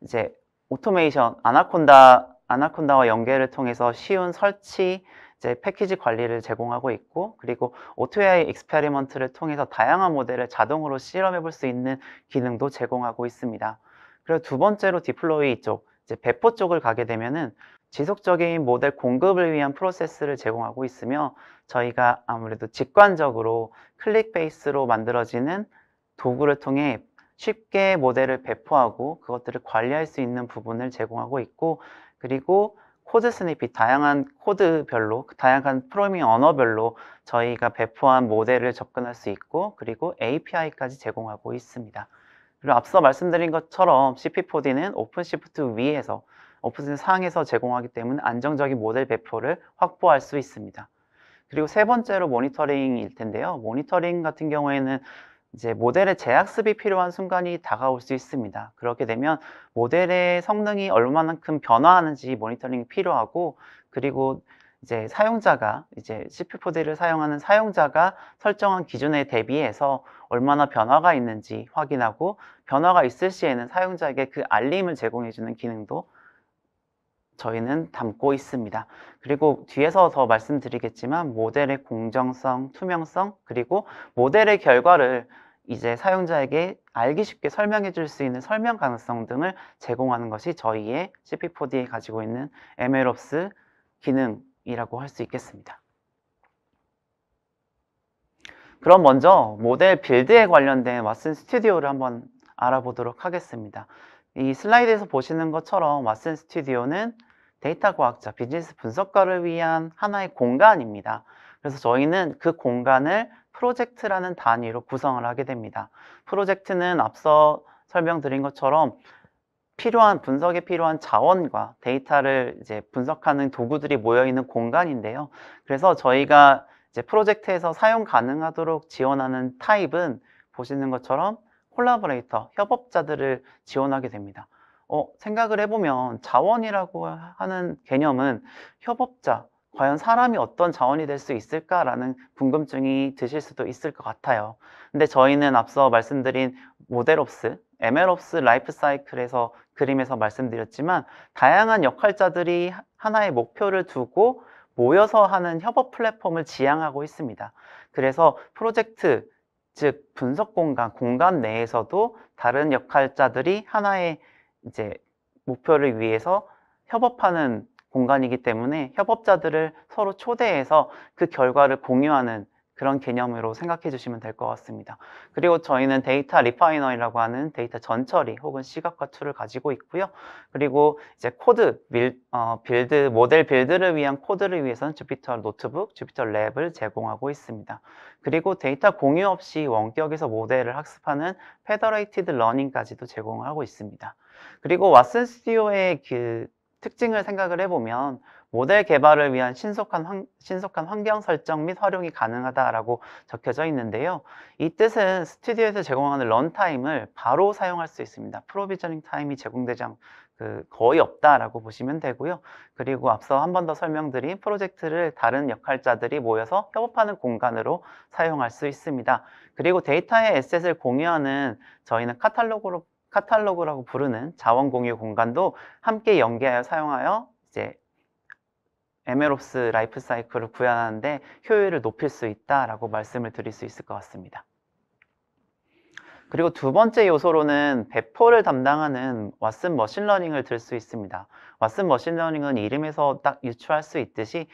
이제 오토메이션, 아나콘다와 연계를 통해서 쉬운 설치, 이제 패키지 관리를 제공하고 있고, 그리고 오토AI 익스페리먼트를 통해서 다양한 모델을 자동으로 실험해 볼 수 있는 기능도 제공하고 있습니다. 그리고 두 번째로 디플로이 쪽, 이제 배포 쪽을 가게 되면은 지속적인 모델 공급을 위한 프로세스를 제공하고 있으며, 저희가 아무래도 직관적으로 클릭 베이스로 만들어지는 도구를 통해 쉽게 모델을 배포하고 그것들을 관리할 수 있는 부분을 제공하고 있고, 그리고 코드 스니핏, 다양한 코드별로, 다양한 프로그래밍 언어별로 저희가 배포한 모델을 접근할 수 있고, 그리고 API까지 제공하고 있습니다. 그리고 앞서 말씀드린 것처럼 CP4D는 오픈시프트 위에서, 오픈시프트 상에서 제공하기 때문에 안정적인 모델 배포를 확보할 수 있습니다. 그리고 세 번째로 모니터링일 텐데요. 모니터링 같은 경우에는 이제 모델의 재학습이 필요한 순간이 다가올 수 있습니다. 그렇게 되면 모델의 성능이 얼마만큼 변화하는지 모니터링이 필요하고, 그리고 이제 이제 CP4D를 사용하는 사용자가 설정한 기준에 대비해서 얼마나 변화가 있는지 확인하고, 변화가 있을 시에는 사용자에게 그 알림을 제공해주는 기능도 저희는 담고 있습니다. 그리고 뒤에서 더 말씀드리겠지만 모델의 공정성, 투명성, 그리고 모델의 결과를 이제 사용자에게 알기 쉽게 설명해 줄 수 있는 설명 가능성 등을 제공하는 것이 저희의 CP4D에 가지고 있는 MLOps 기능이라고 할 수 있겠습니다. 그럼 먼저 모델 빌드에 관련된 왓슨 스튜디오를 한번 알아보도록 하겠습니다. 이 슬라이드에서 보시는 것처럼 왓슨 스튜디오는 데이터 과학자, 비즈니스 분석가를 위한 하나의 공간입니다. 그래서 저희는 그 공간을 프로젝트라는 단위로 구성을 하게 됩니다. 프로젝트는 앞서 설명드린 것처럼 분석에 필요한 자원과 데이터를 이제 분석하는 도구들이 모여 있는 공간인데요. 그래서 저희가 이제 프로젝트에서 사용 가능하도록 지원하는 타입은 보시는 것처럼 콜라보레이터, 협업자들을 지원하게 됩니다. 생각을 해보면 자원이라고 하는 개념은 협업자, 과연 사람이 어떤 자원이 될 수 있을까라는 궁금증이 드실 수도 있을 것 같아요. 근데 저희는 앞서 말씀드린 모델옵스, MLOps 라이프 사이클에서 그림에서 말씀드렸지만 다양한 역할자들이 하나의 목표를 두고 모여서 하는 협업 플랫폼을 지향하고 있습니다. 그래서 프로젝트, 즉 분석 공간 내에서도 다른 역할자들이 하나의 이제 목표를 위해서 협업하는 공간이기 때문에 협업자들을 서로 초대해서 그 결과를 공유하는 그런 개념으로 생각해 주시면 될 것 같습니다. 그리고 저희는 데이터 리파이너라고 하는 데이터 전처리 혹은 시각화 툴을 가지고 있고요. 그리고 이제 모델 빌드를 위한 코드를 위해서는 주피터 노트북, 주피터 랩을 제공하고 있습니다. 그리고 데이터 공유 없이 원격에서 모델을 학습하는 페더레이티드 러닝까지도 제공하고 있습니다. 그리고 왓슨 스튜디오의 그 특징을 생각을 해보면 모델 개발을 위한 신속한 환경 설정 및 활용이 가능하다라고 적혀져 있는데요. 이 뜻은 스튜디오에서 제공하는 런타임을 바로 사용할 수 있습니다. 프로비저닝 타임이 제공되지 거의 없다라고 보시면 되고요. 그리고 앞서 한 번 더 설명드린 프로젝트를 다른 역할자들이 모여서 협업하는 공간으로 사용할 수 있습니다. 그리고 데이터의 에셋을 공유하는 저희는 카탈로그라고 부르는 자원 공유 공간도 함께 연계하여 사용하여 이제 MLOps 라이프 사이클을 구현하는데 효율을 높일 수 있다라고 말씀을 드릴 수 있을 것 같습니다. 그리고 두 번째 요소로는 배포를 담당하는 왓슨 머신러닝을 들 수 있습니다. 왓슨 머신러닝은 이름에서 딱 유추할 수 있듯이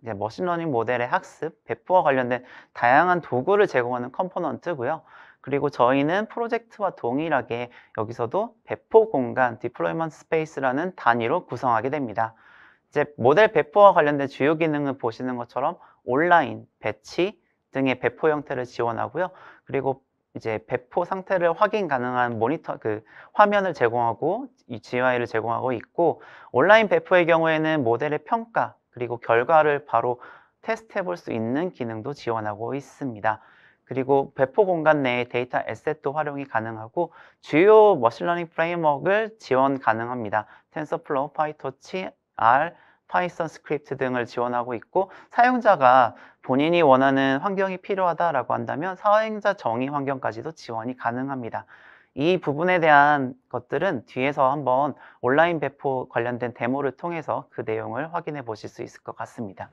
머신러닝 모델의 학습, 배포와 관련된 다양한 도구를 제공하는 컴포넌트고요. 그리고 저희는 프로젝트와 동일하게 여기서도 배포 공간, 디플로이먼트 스페이스라는 단위로 구성하게 됩니다. 이제 모델 배포와 관련된 주요 기능은 보시는 것처럼 온라인, 배치 등의 배포 형태를 지원하고요. 그리고 이제 배포 상태를 확인 가능한 모니터 화면을 제공하고 이 GUI를 제공하고 있고, 온라인 배포의 경우에는 모델의 평가 그리고 결과를 바로 테스트해 볼 수 있는 기능도 지원하고 있습니다. 그리고 배포 공간 내에 데이터 에셋도 활용이 가능하고 주요 머신러닝 프레임워크를 지원 가능합니다. 텐서플로우, 파이토치, R, 파이썬 스크립트 등을 지원하고 있고, 사용자가 본인이 원하는 환경이 필요하다라고 한다면 사용자 정의 환경까지도 지원이 가능합니다. 이 부분에 대한 것들은 뒤에서 한번 온라인 배포 관련된 데모를 통해서 그 내용을 확인해 보실 수 있을 것 같습니다.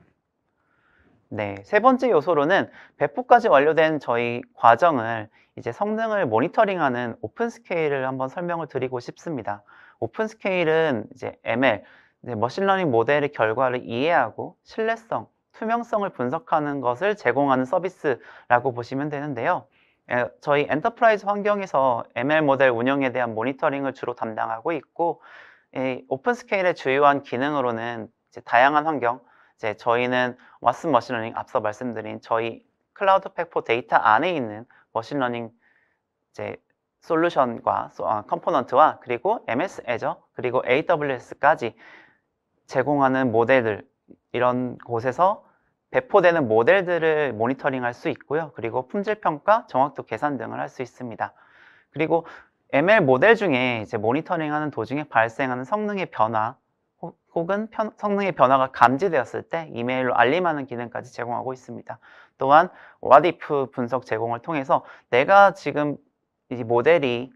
네, 세 번째 요소로는 배포까지 완료된 저희 과정을 이제 성능을 모니터링하는 오픈스케일을 한번 설명을 드리고 싶습니다. 오픈스케일은 이제 ML, 이제 머신러닝 모델의 결과를 이해하고 신뢰성, 투명성을 분석하는 것을 제공하는 서비스라고 보시면 되는데요. 저희 엔터프라이즈 환경에서 ML 모델 운영에 대한 모니터링을 주로 담당하고 있고, 오픈스케일의 주요한 기능으로는 이제 다양한 환경, 이제 저희는 왓슨 머신러닝, 앞서 말씀드린 저희 클라우드 팩포 데이터 안에 있는 머신러닝 이제 솔루션과 컴포넌트와 그리고 MS 애저 그리고 AWS까지 제공하는 모델들, 이런 곳에서 배포되는 모델들을 모니터링할 수 있고요. 그리고 품질 평가, 정확도 계산 등을 할 수 있습니다. 그리고 ML 모델 중에 이제 모니터링하는 도중에 발생하는 성능의 변화 혹은 성능의 변화가 감지되었을 때 이메일로 알림하는 기능까지 제공하고 있습니다. 또한 what if 분석 제공을 통해서 내가 지금 이 모델이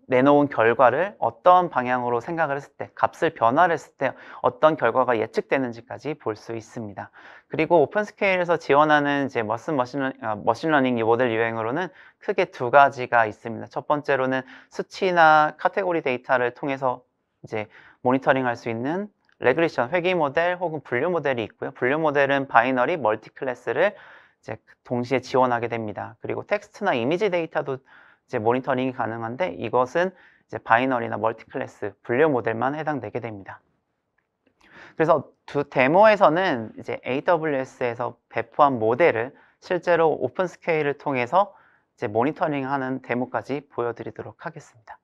내놓은 결과를 어떤 방향으로 생각을 했을 때, 값을 변화를 했을 때 어떤 결과가 예측되는지까지 볼 수 있습니다. 그리고 오픈스케일에서 지원하는 이제 머신러닝 모델 유형으로는 크게 두 가지가 있습니다. 첫 번째로는 수치나 카테고리 데이터를 통해서 이제 모니터링 할 수 있는 레그레션, 회귀 모델 혹은 분류 모델이 있고요. 분류 모델은 바이너리, 멀티 클래스를 이제 동시에 지원하게 됩니다. 그리고 텍스트나 이미지 데이터도 이제 모니터링이 가능한데, 이것은 이제 바이너리나 멀티 클래스, 분류 모델만 해당되게 됩니다. 그래서 두 데모에서는 이제 AWS에서 배포한 모델을 실제로 오픈스케일을 통해서 이제 모니터링하는 데모까지 보여드리도록 하겠습니다.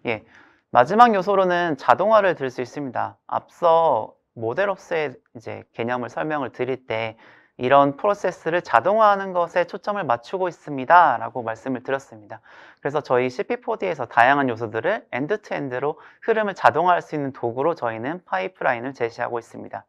예, 마지막 요소로는 자동화를 들 수 있습니다. 앞서 모델옵스의 이제 개념을 설명을 드릴 때 이런 프로세스를 자동화하는 것에 초점을 맞추고 있습니다 라고 말씀을 드렸습니다. 그래서 저희 CP4D에서 다양한 요소들을 엔드투엔드로 흐름을 자동화할 수 있는 도구로 저희는 파이프라인을 제시하고 있습니다.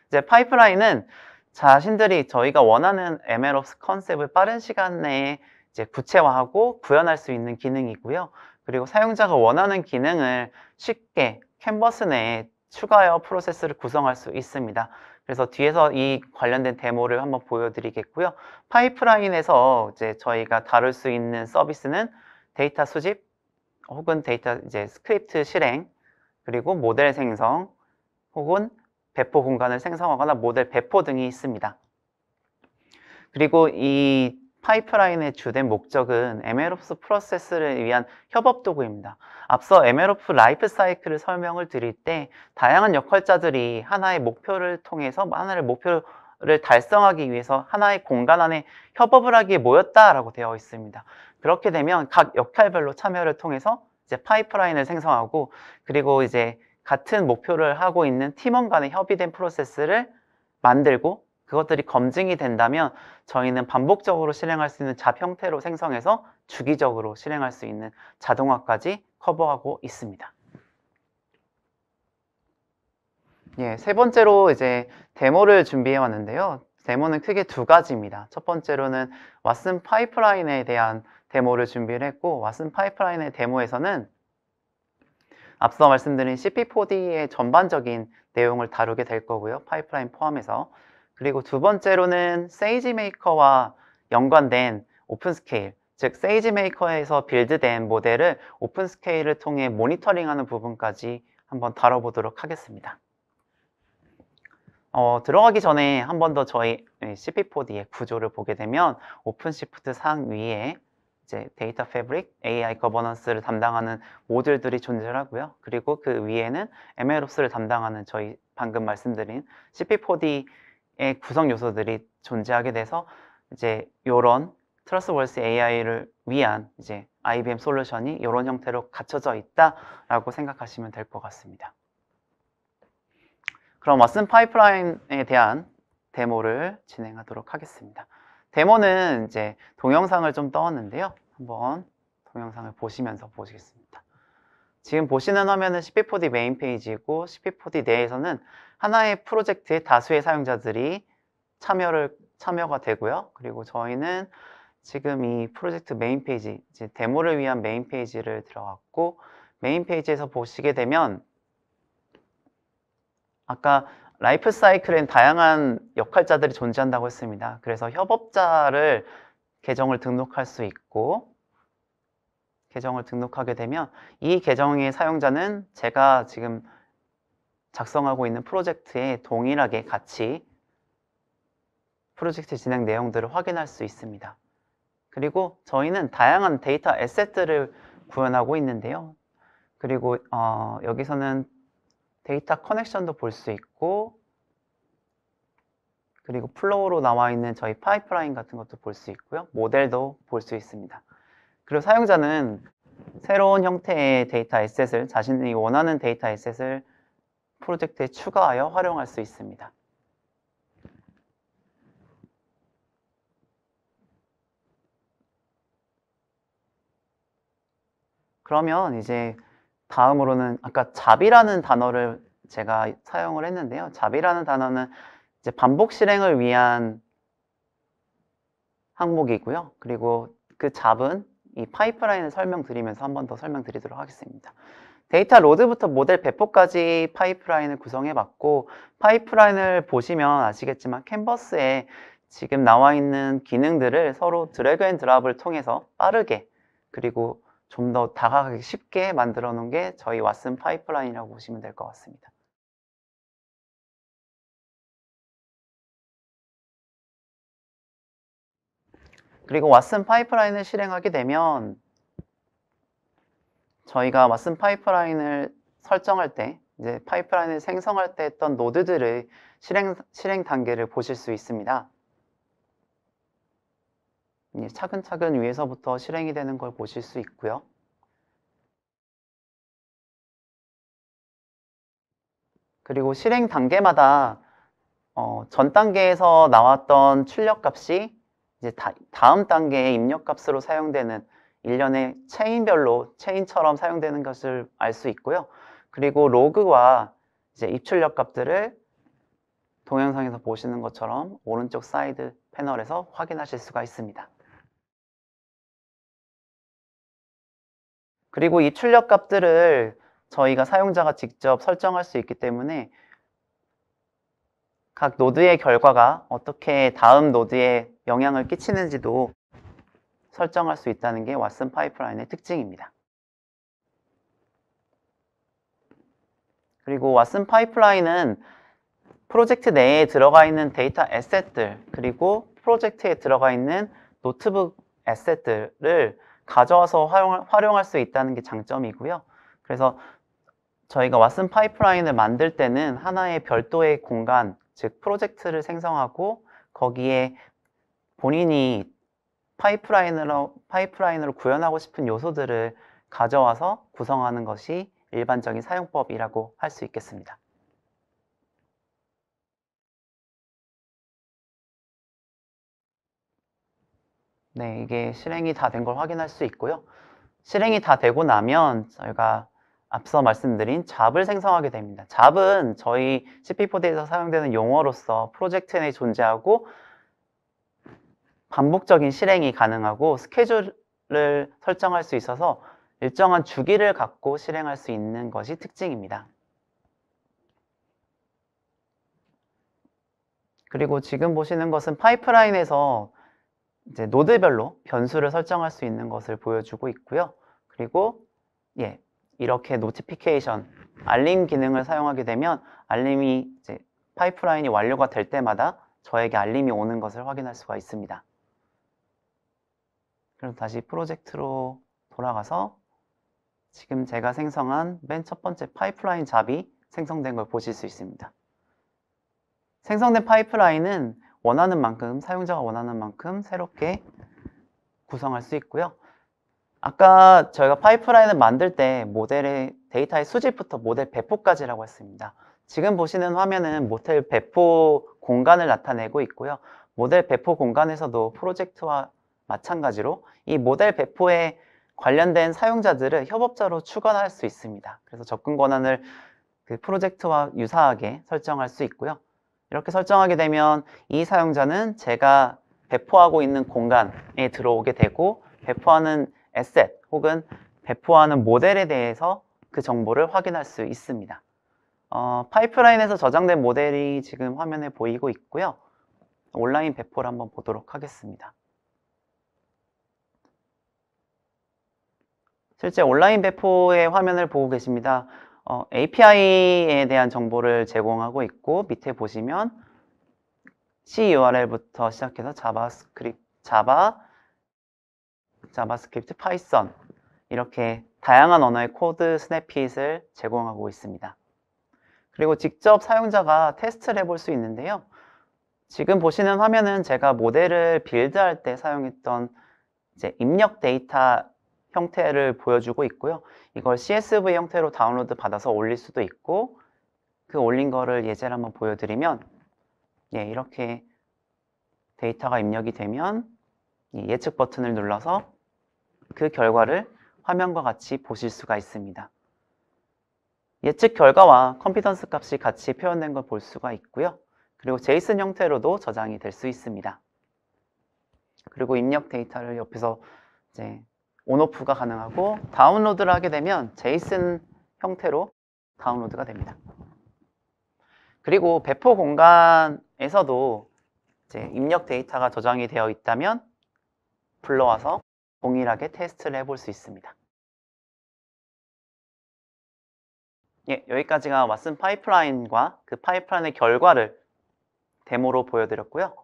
이제 파이프라인은 자신들이 저희가 원하는 MLOps 컨셉을 빠른 시간 내에 이제 구체화하고 구현할 수 있는 기능이고요. 그리고 사용자가 원하는 기능을 쉽게 캔버스 내에 추가하여 프로세스를 구성할 수 있습니다. 그래서 뒤에서 이 관련된 데모를 한번 보여드리겠고요. 파이프라인에서 이제 저희가 다룰 수 있는 서비스는 데이터 수집 혹은 데이터 이제 스크립트 실행, 그리고 모델 생성 혹은 배포 공간을 생성하거나 모델 배포 등이 있습니다. 그리고 이 파이프라인의 주된 목적은 MLOps 프로세스를 위한 협업 도구입니다. 앞서 MLOps 라이프 사이클을 설명을 드릴 때 다양한 역할자들이 하나의 목표를 통해서 하나의 목표를 달성하기 위해서 하나의 공간 안에 협업을 하기에 모였다라고 되어 있습니다. 그렇게 되면 각 역할별로 참여를 통해서 이제 파이프라인을 생성하고, 그리고 이제 같은 목표를 하고 있는 팀원 간의 협의된 프로세스를 만들고, 그것들이 검증이 된다면 저희는 반복적으로 실행할 수 있는 잡 형태로 생성해서 주기적으로 실행할 수 있는 자동화까지 커버하고 있습니다. 예, 세 번째로 이제 데모를 준비해 왔는데요. 데모는 크게 두 가지입니다. 첫 번째로는 왓슨 파이프라인에 대한 데모를 준비를 했고, 왓슨 파이프라인의 데모에서는 앞서 말씀드린 CP4D의 전반적인 내용을 다루게 될 거고요. 파이프라인 포함해서. 그리고 두 번째로는 세이지메이커와 연관된 오픈스케일, 즉 세이지메이커에서 빌드된 모델을 오픈스케일을 통해 모니터링하는 부분까지 한번 다뤄보도록 하겠습니다. 들어가기 전에 한 번 더 저희 CP4D의 구조를 보게 되면 오픈시프트 상위에 이제 데이터 패브릭, AI 거버넌스를 담당하는 모듈들이 존재하고요. 그리고 그 위에는 MLOps를 담당하는 저희 방금 말씀드린 CP4D의 구성 요소들이 존재하게 돼서 이제 이런 트러스트워시 AI를 위한 이제 IBM 솔루션이 이런 형태로 갖춰져 있다라고 생각하시면 될 것 같습니다. 그럼 왓슨 파이프라인에 대한 데모를 진행하도록 하겠습니다. 데모는 이제 동영상을 좀 떠왔는데요. 한번 동영상을 보시면서 보시겠습니다. 지금 보시는 화면은 CP4D 메인 페이지이고 CP4D 내에서는 하나의 프로젝트에 다수의 사용자들이 참여가 되고요. 그리고 저희는 지금 이 프로젝트 메인 페이지, 이제 데모를 위한 메인 페이지를 들어갔고 메인 페이지에서 보시게 되면 아까 라이프 사이클엔 다양한 역할자들이 존재한다고 했습니다. 그래서 협업자를 계정을 등록할 수 있고 계정을 등록하게 되면 이 계정의 사용자는 제가 지금 작성하고 있는 프로젝트에 동일하게 같이 프로젝트 진행 내용들을 확인할 수 있습니다. 그리고 저희는 다양한 데이터 애셋들을 구현하고 있는데요. 그리고 여기서는 데이터 커넥션도 볼 수 있고 그리고 플로우로 나와 있는 저희 파이프라인 같은 것도 볼 수 있고요. 모델도 볼 수 있습니다. 그리고 사용자는 새로운 형태의 데이터 애셋을 자신이 원하는 데이터 애셋을 프로젝트에 추가하여 활용할 수 있습니다. 그러면 이제 다음으로는 아까 잡이라는 단어를 제가 사용을 했는데요. 잡이라는 단어는 이제 반복 실행을 위한 항목이고요. 그리고 그 잡은 이 파이프라인을 설명드리면서 한 번 더 설명드리도록 하겠습니다. 데이터 로드부터 모델 배포까지 파이프라인을 구성해 봤고 파이프라인을 보시면 아시겠지만 캔버스에 지금 나와 있는 기능들을 서로 드래그 앤 드랍을 통해서 빠르게 그리고 좀 더 다가가기 쉽게 만들어 놓은 게 저희 왓슨 파이프라인이라고 보시면 될 것 같습니다. 그리고 왓슨 파이프라인을 실행하게 되면 저희가 왓슨 파이프라인을 설정할 때 이제 파이프라인을 생성할 때 했던 노드들의 실행 단계를 보실 수 있습니다. 차근차근 위에서부터 실행이 되는 걸 보실 수 있고요. 그리고 실행 단계마다 전 단계에서 나왔던 출력 값이 이제 다음 단계의 입력 값으로 사용되는 일련의 체인별로 체인처럼 사용되는 것을 알 수 있고요. 그리고 로그와 이제 입출력 값들을 동영상에서 보시는 것처럼 오른쪽 사이드 패널에서 확인하실 수가 있습니다. 그리고 이 출력 값들을 저희가 사용자가 직접 설정할 수 있기 때문에 각 노드의 결과가 어떻게 다음 노드에 영향을 끼치는지도 설정할 수 있다는 게 왓슨 파이프라인의 특징입니다. 그리고 왓슨 파이프라인은 프로젝트 내에 들어가 있는 데이터 애셋들 그리고 프로젝트에 들어가 있는 노트북 애셋들을 가져와서 활용할 수 있다는 게 장점이고요. 그래서 저희가 왓슨 파이프라인을 만들 때는 하나의 별도의 공간, 즉 프로젝트를 생성하고 거기에 본인이 파이프라인으로 구현하고 싶은 요소들을 가져와서 구성하는 것이 일반적인 사용법이라고 할 수 있겠습니다. 네, 이게 실행이 다 된 걸 확인할 수 있고요. 실행이 다 되고 나면 저희가 앞서 말씀드린 잡을 생성하게 됩니다. 잡은 저희 CP4D에서 사용되는 용어로서 프로젝트 내에 존재하고 반복적인 실행이 가능하고 스케줄을 설정할 수 있어서 일정한 주기를 갖고 실행할 수 있는 것이 특징입니다. 그리고 지금 보시는 것은 파이프라인에서 이제 노드별로 변수를 설정할 수 있는 것을 보여주고 있고요. 그리고 이렇게 노티피케이션, 알림 기능을 사용하게 되면 알림이 이제 파이프라인이 완료가 될 때마다 저에게 알림이 오는 것을 확인할 수가 있습니다. 그럼 다시 프로젝트로 돌아가서 지금 제가 생성한 맨 첫 번째 파이프라인 잡이 생성된 걸 보실 수 있습니다. 생성된 파이프라인은 원하는 만큼, 사용자가 원하는 만큼 새롭게 구성할 수 있고요. 아까 저희가 파이프라인을 만들 때 모델의 데이터의 수집부터 모델 배포까지라고 했습니다. 지금 보시는 화면은 모델 배포 공간을 나타내고 있고요. 모델 배포 공간에서도 프로젝트와 마찬가지로 이 모델 배포에 관련된 사용자들을 협업자로 추가할 수 있습니다. 그래서 접근 권한을 그 프로젝트와 유사하게 설정할 수 있고요. 이렇게 설정하게 되면 이 사용자는 제가 배포하고 있는 공간에 들어오게 되고 배포하는 에셋 혹은 배포하는 모델에 대해서 그 정보를 확인할 수 있습니다. 파이프라인에서 저장된 모델이 지금 화면에 보이고 있고요. 온라인 배포를 한번 보도록 하겠습니다. 실제 온라인 배포의 화면을 보고 계십니다. API에 대한 정보를 제공하고 있고 밑에 보시면 C URL부터 시작해서 자바스크립트, 파이썬 이렇게 다양한 언어의 코드 스냅핏을 제공하고 있습니다. 그리고 직접 사용자가 테스트를 해볼 수 있는데요. 지금 보시는 화면은 제가 모델을 빌드할 때 사용했던 이제 입력 데이터 형태를 보여주고 있고요. 이걸 CSV 형태로 다운로드 받아서 올릴 수도 있고 그 올린 거를 예제를 한번 보여드리면 이렇게 데이터가 입력이 되면 이 예측 버튼을 눌러서 그 결과를 화면과 같이 보실 수가 있습니다. 예측 결과와 컨피던스 값이 같이 표현된 걸 볼 수가 있고요. 그리고 제이슨 형태로도 저장이 될 수 있습니다. 그리고 입력 데이터를 옆에서 이제 온오프가 가능하고 다운로드를 하게 되면 제이슨 형태로 다운로드가 됩니다. 그리고 배포 공간에서도 이제 입력 데이터가 저장이 되어 있다면 불러와서 동일하게 테스트를 해볼 수 있습니다. 여기까지가 왓슨 파이프라인과 그 파이프라인의 결과를 데모로 보여드렸고요.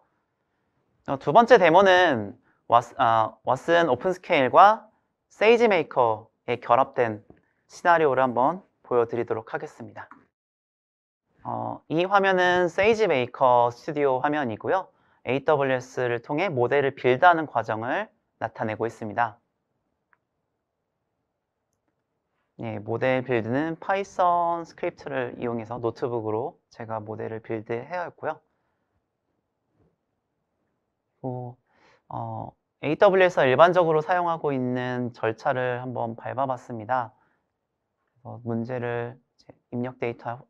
두 번째 데모는 왓슨 오픈스케일과 세이지메이커에 결합된 시나리오를 한번 보여드리도록 하겠습니다. 이 화면은 세이지메이커 스튜디오 화면이고요. AWS를 통해 모델을 빌드하는 과정을 나타내고 있습니다. 모델 빌드는 파이썬 스크립트를 이용해서 노트북으로 제가 모델을 빌드해왔고요. AWS가 일반적으로 사용하고 있는 절차를 한번 밟아봤습니다. 문제를 입력 데이터,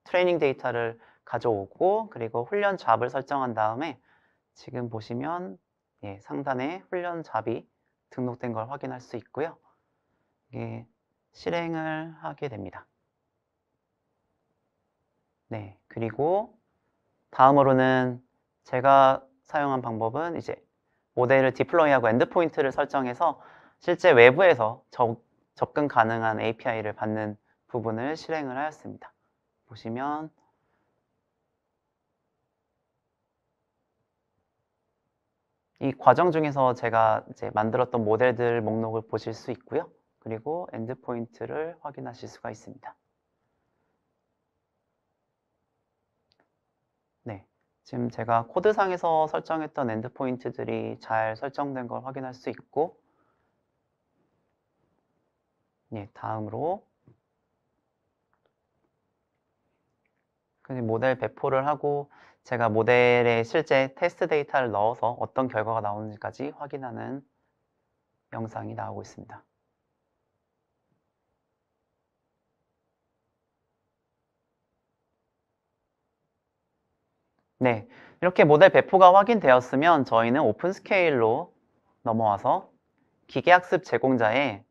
트레이닝 데이터를 가져오고 그리고 훈련 잡을 설정한 다음에 지금 보시면 상단에 훈련 잡이 등록된 걸 확인할 수 있고요. 실행을 하게 됩니다. 그리고 다음으로는 제가 사용한 방법은 이제 모델을 디플로이하고 엔드포인트를 설정해서 실제 외부에서 접근 가능한 API를 받는 부분을 실행을 하였습니다. 보시면 이 과정 중에서 제가 이제 만들었던 모델들 목록을 보실 수 있고요. 그리고 엔드포인트를 확인하실 수가 있습니다. 지금 제가 코드상에서 설정했던 엔드포인트들이 잘 설정된 걸 확인할 수 있고 다음으로 모델 배포를 하고 제가 모델에 실제 테스트 데이터를 넣어서 어떤 결과가 나오는지까지 확인하는 영상이 나오고 있습니다. 이렇게 모델 배포가 확인되었으면 저희는 오픈스케일로 넘어와서 기계학습 제공자의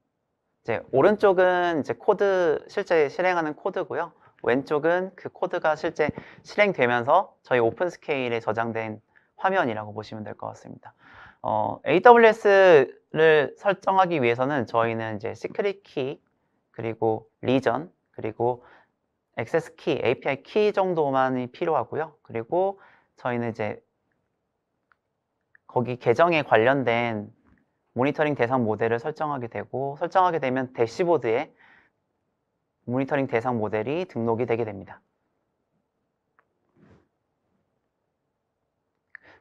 오른쪽은 이제 코드 실제 실행하는 코드고요. 왼쪽은 그 코드가 실제 실행되면서 저희 오픈스케일에 저장된 화면이라고 보시면 될 것 같습니다. AWS를 설정하기 위해서는 저희는 이제 시크릿 키, 그리고 리전, 그리고 액세스 키, API 키 정도만이 필요하고요. 그리고 저희는 이제 거기 계정에 관련된 모니터링 대상 모델을 설정하게 되고 설정하게 되면 대시보드에 모니터링 대상 모델이 등록이 되게 됩니다.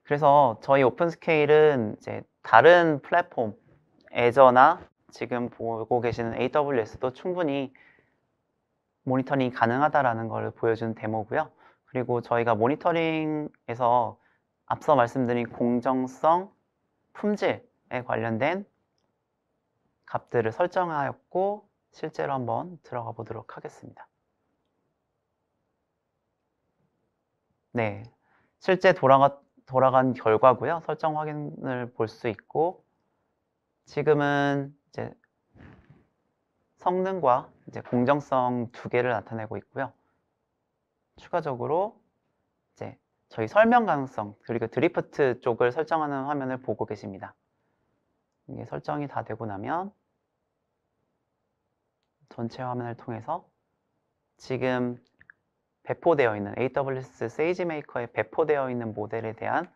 그래서 저희 오픈스케일은 이제 다른 플랫폼, 애저나 지금 보고 계시는 AWS도 충분히 모니터링이 가능하다라는 걸 보여주는 데모고요. 그리고 저희가 모니터링에서 앞서 말씀드린 공정성, 품질에 관련된 값들을 설정하였고 실제로 한번 들어가 보도록 하겠습니다. 네, 실제 돌아간 결과고요. 설정 확인을 볼 수 있고 지금은 이제 성능과 이제 공정성 두 개를 나타내고 있고요. 추가적으로 이제 저희 설명 가능성 그리고 드리프트 쪽을 설정하는 화면을 보고 계십니다. 이게 설정이 다 되고 나면 전체 화면을 통해서 지금 배포되어 있는 AWS SageMaker에 배포되어 있는 모델에 대한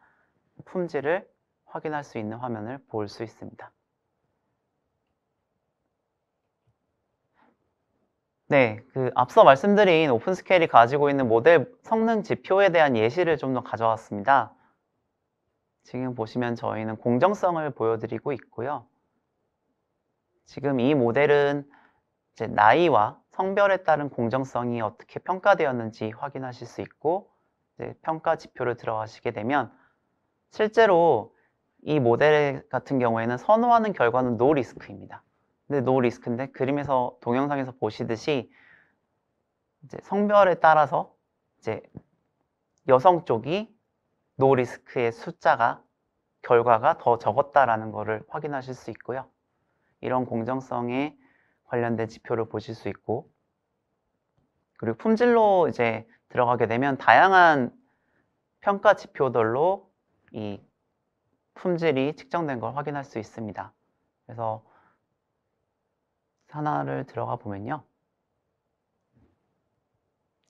품질을 확인할 수 있는 화면을 볼 수 있습니다. 네, 앞서 말씀드린 오픈스케일이 가지고 있는 모델 성능 지표에 대한 예시를 좀 더 가져왔습니다. 지금 보시면 저희는 공정성을 보여드리고 있고요. 지금 이 모델은 이제 나이와 성별에 따른 공정성이 어떻게 평가되었는지 확인하실 수 있고 이제 평가 지표를 들어가시게 되면 실제로 이 모델 같은 경우에는 선호하는 결과는 노 리스크입니다. 근데 노 리스크인데 그림에서 동영상에서 보시듯이 이제 성별에 따라서 이제 여성 쪽이 노 리스크의 숫자가 결과가 더 적었다라는 것을 확인하실 수 있고요. 이런 공정성에 관련된 지표를 보실 수 있고 그리고 품질로 이제 들어가게 되면 다양한 평가 지표들로 이 품질이 측정된 걸 확인할 수 있습니다. 그래서 하나를 들어가 보면요.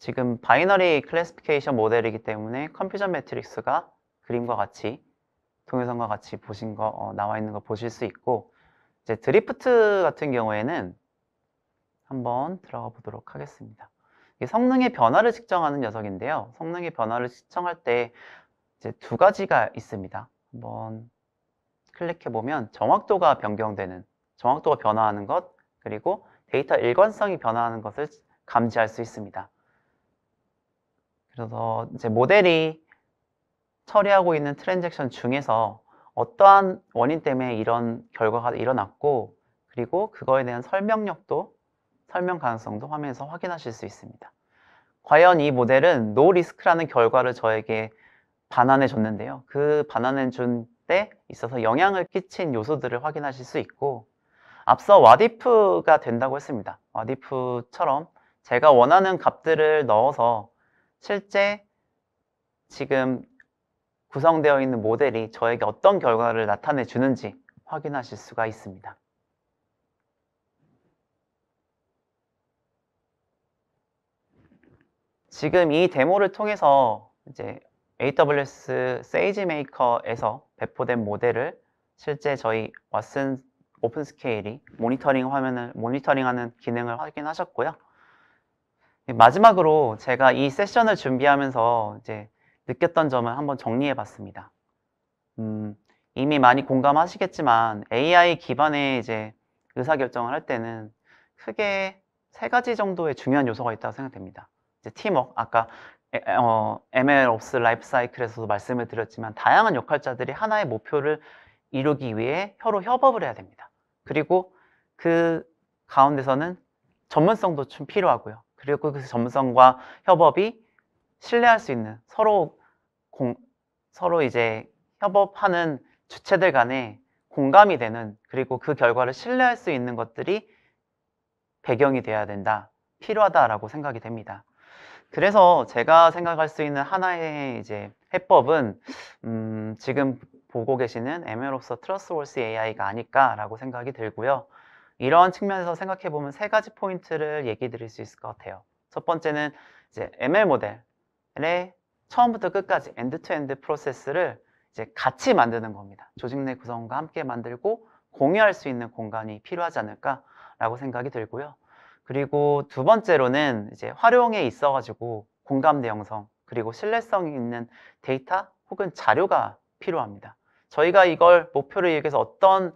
지금 바이너리 클래시피케이션 모델이기 때문에 컴퓨전 매트릭스가 그림과 같이 동영상과 같이 보신 거 나와 있는 거 보실 수 있고 이제 드리프트 같은 경우에는 한번 들어가 보도록 하겠습니다. 이게 성능의 변화를 측정하는 녀석인데요. 성능의 변화를 측정할 때 이제 두 가지가 있습니다. 한번 클릭해 보면 정확도가 변화하는 것 그리고 데이터 일관성이 변화하는 것을 감지할 수 있습니다. 그래서 이제 모델이 처리하고 있는 트랜잭션 중에서 어떠한 원인 때문에 이런 결과가 일어났고 그리고 그거에 대한 설명 가능성도 화면에서 확인하실 수 있습니다. 과연 이 모델은 노 리스크라는 결과를 저에게 반환해 줬는데요. 그 반환해 준 때 있어서 영향을 끼친 요소들을 확인하실 수 있고 앞서 와디프가 된다고 했습니다. 와디프처럼 제가 원하는 값들을 넣어서 실제 지금 구성되어 있는 모델이 저에게 어떤 결과를 나타내 주는지 확인하실 수가 있습니다. 지금 이 데모를 통해서 이제 AWS SageMaker에서 배포된 모델을 실제 저희 왓슨 오픈스케일이 모니터링하는 기능을 확인하셨고요. 마지막으로 제가 이 세션을 준비하면서 이제 느꼈던 점을 한번 정리해 봤습니다. 이미 많이 공감하시겠지만 AI 기반의 이제 의사결정을 할 때는 크게 세 가지 정도의 중요한 요소가 있다고 생각됩니다. 이제 팀워크, 아까 MLOps 라이프 사이클에서도 말씀을 드렸지만 다양한 역할자들이 하나의 목표를 이루기 위해 서로 협업을 해야 됩니다. 그리고 그 가운데서는 전문성도 좀 필요하고요. 그리고 그 전문성과 협업이 신뢰할 수 있는 서로 이제 협업하는 주체들 간에 공감이 되는 그리고 그 결과를 신뢰할 수 있는 것들이 배경이 돼야 된다, 필요하다라고 생각이 됩니다. 그래서 제가 생각할 수 있는 하나의 이제 해법은 지금 보고 계시는 MLOps 트러스트워시 AI가 아닐까라고 생각이 들고요. 이런 측면에서 생각해 보면 세 가지 포인트를 얘기 드릴 수 있을 것 같아요. 첫 번째는 이제 ML 모델의 처음부터 끝까지 엔드-투-엔드 프로세스를 이제 같이 만드는 겁니다. 조직 내 구성원과 함께 만들고 공유할 수 있는 공간이 필요하지 않을까라고 생각이 들고요. 그리고 두 번째로는 이제 활용에 있어가지고 공감대 형성 그리고 신뢰성 있는 데이터 혹은 자료가 필요합니다. 저희가 이걸 목표를 이루기 위해서 어떤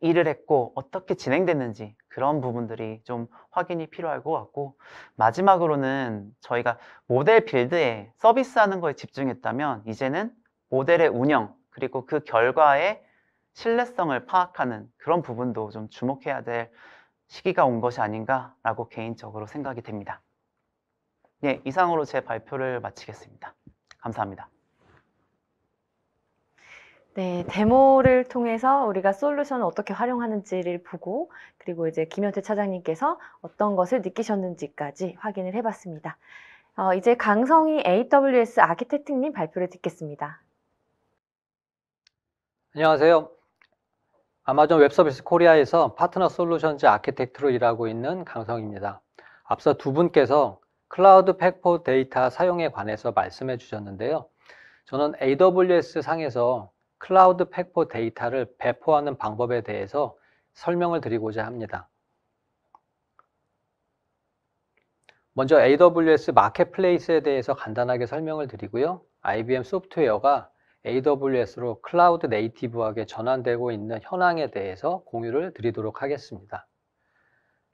일을 했고 어떻게 진행됐는지 그런 부분들이 좀 확인이 필요할 것 같고, 마지막으로는 저희가 모델 빌드에 서비스하는 거에 집중했다면 이제는 모델의 운영 그리고 그 결과의 신뢰성을 파악하는 그런 부분도 좀 주목해야 될 시기가 온 것이 아닌가라고 개인적으로 생각이 됩니다. 네, 이상으로 제 발표를 마치겠습니다. 감사합니다. 네, 데모를 통해서 우리가 솔루션을 어떻게 활용하는지를 보고, 그리고 이제 김현태 차장님께서 어떤 것을 느끼셨는지까지 확인을 해봤습니다. 이제 강성희 AWS 아키텍트님 발표를 듣겠습니다. 안녕하세요. 아마존 웹서비스 코리아에서 파트너 솔루션즈 아키텍트로 일하고 있는 강성입니다. 앞서 두 분께서 클라우드 팩포 데이터 사용에 관해서 말씀해 주셨는데요. 저는 AWS 상에서 클라우드 팩포 데이터를 배포하는 방법에 대해서 설명을 드리고자 합니다. 먼저 AWS 마켓플레이스에 대해서 간단하게 설명을 드리고요. IBM 소프트웨어가 AWS로 클라우드 네이티브하게 전환되고 있는 현황에 대해서 공유를 드리도록 하겠습니다.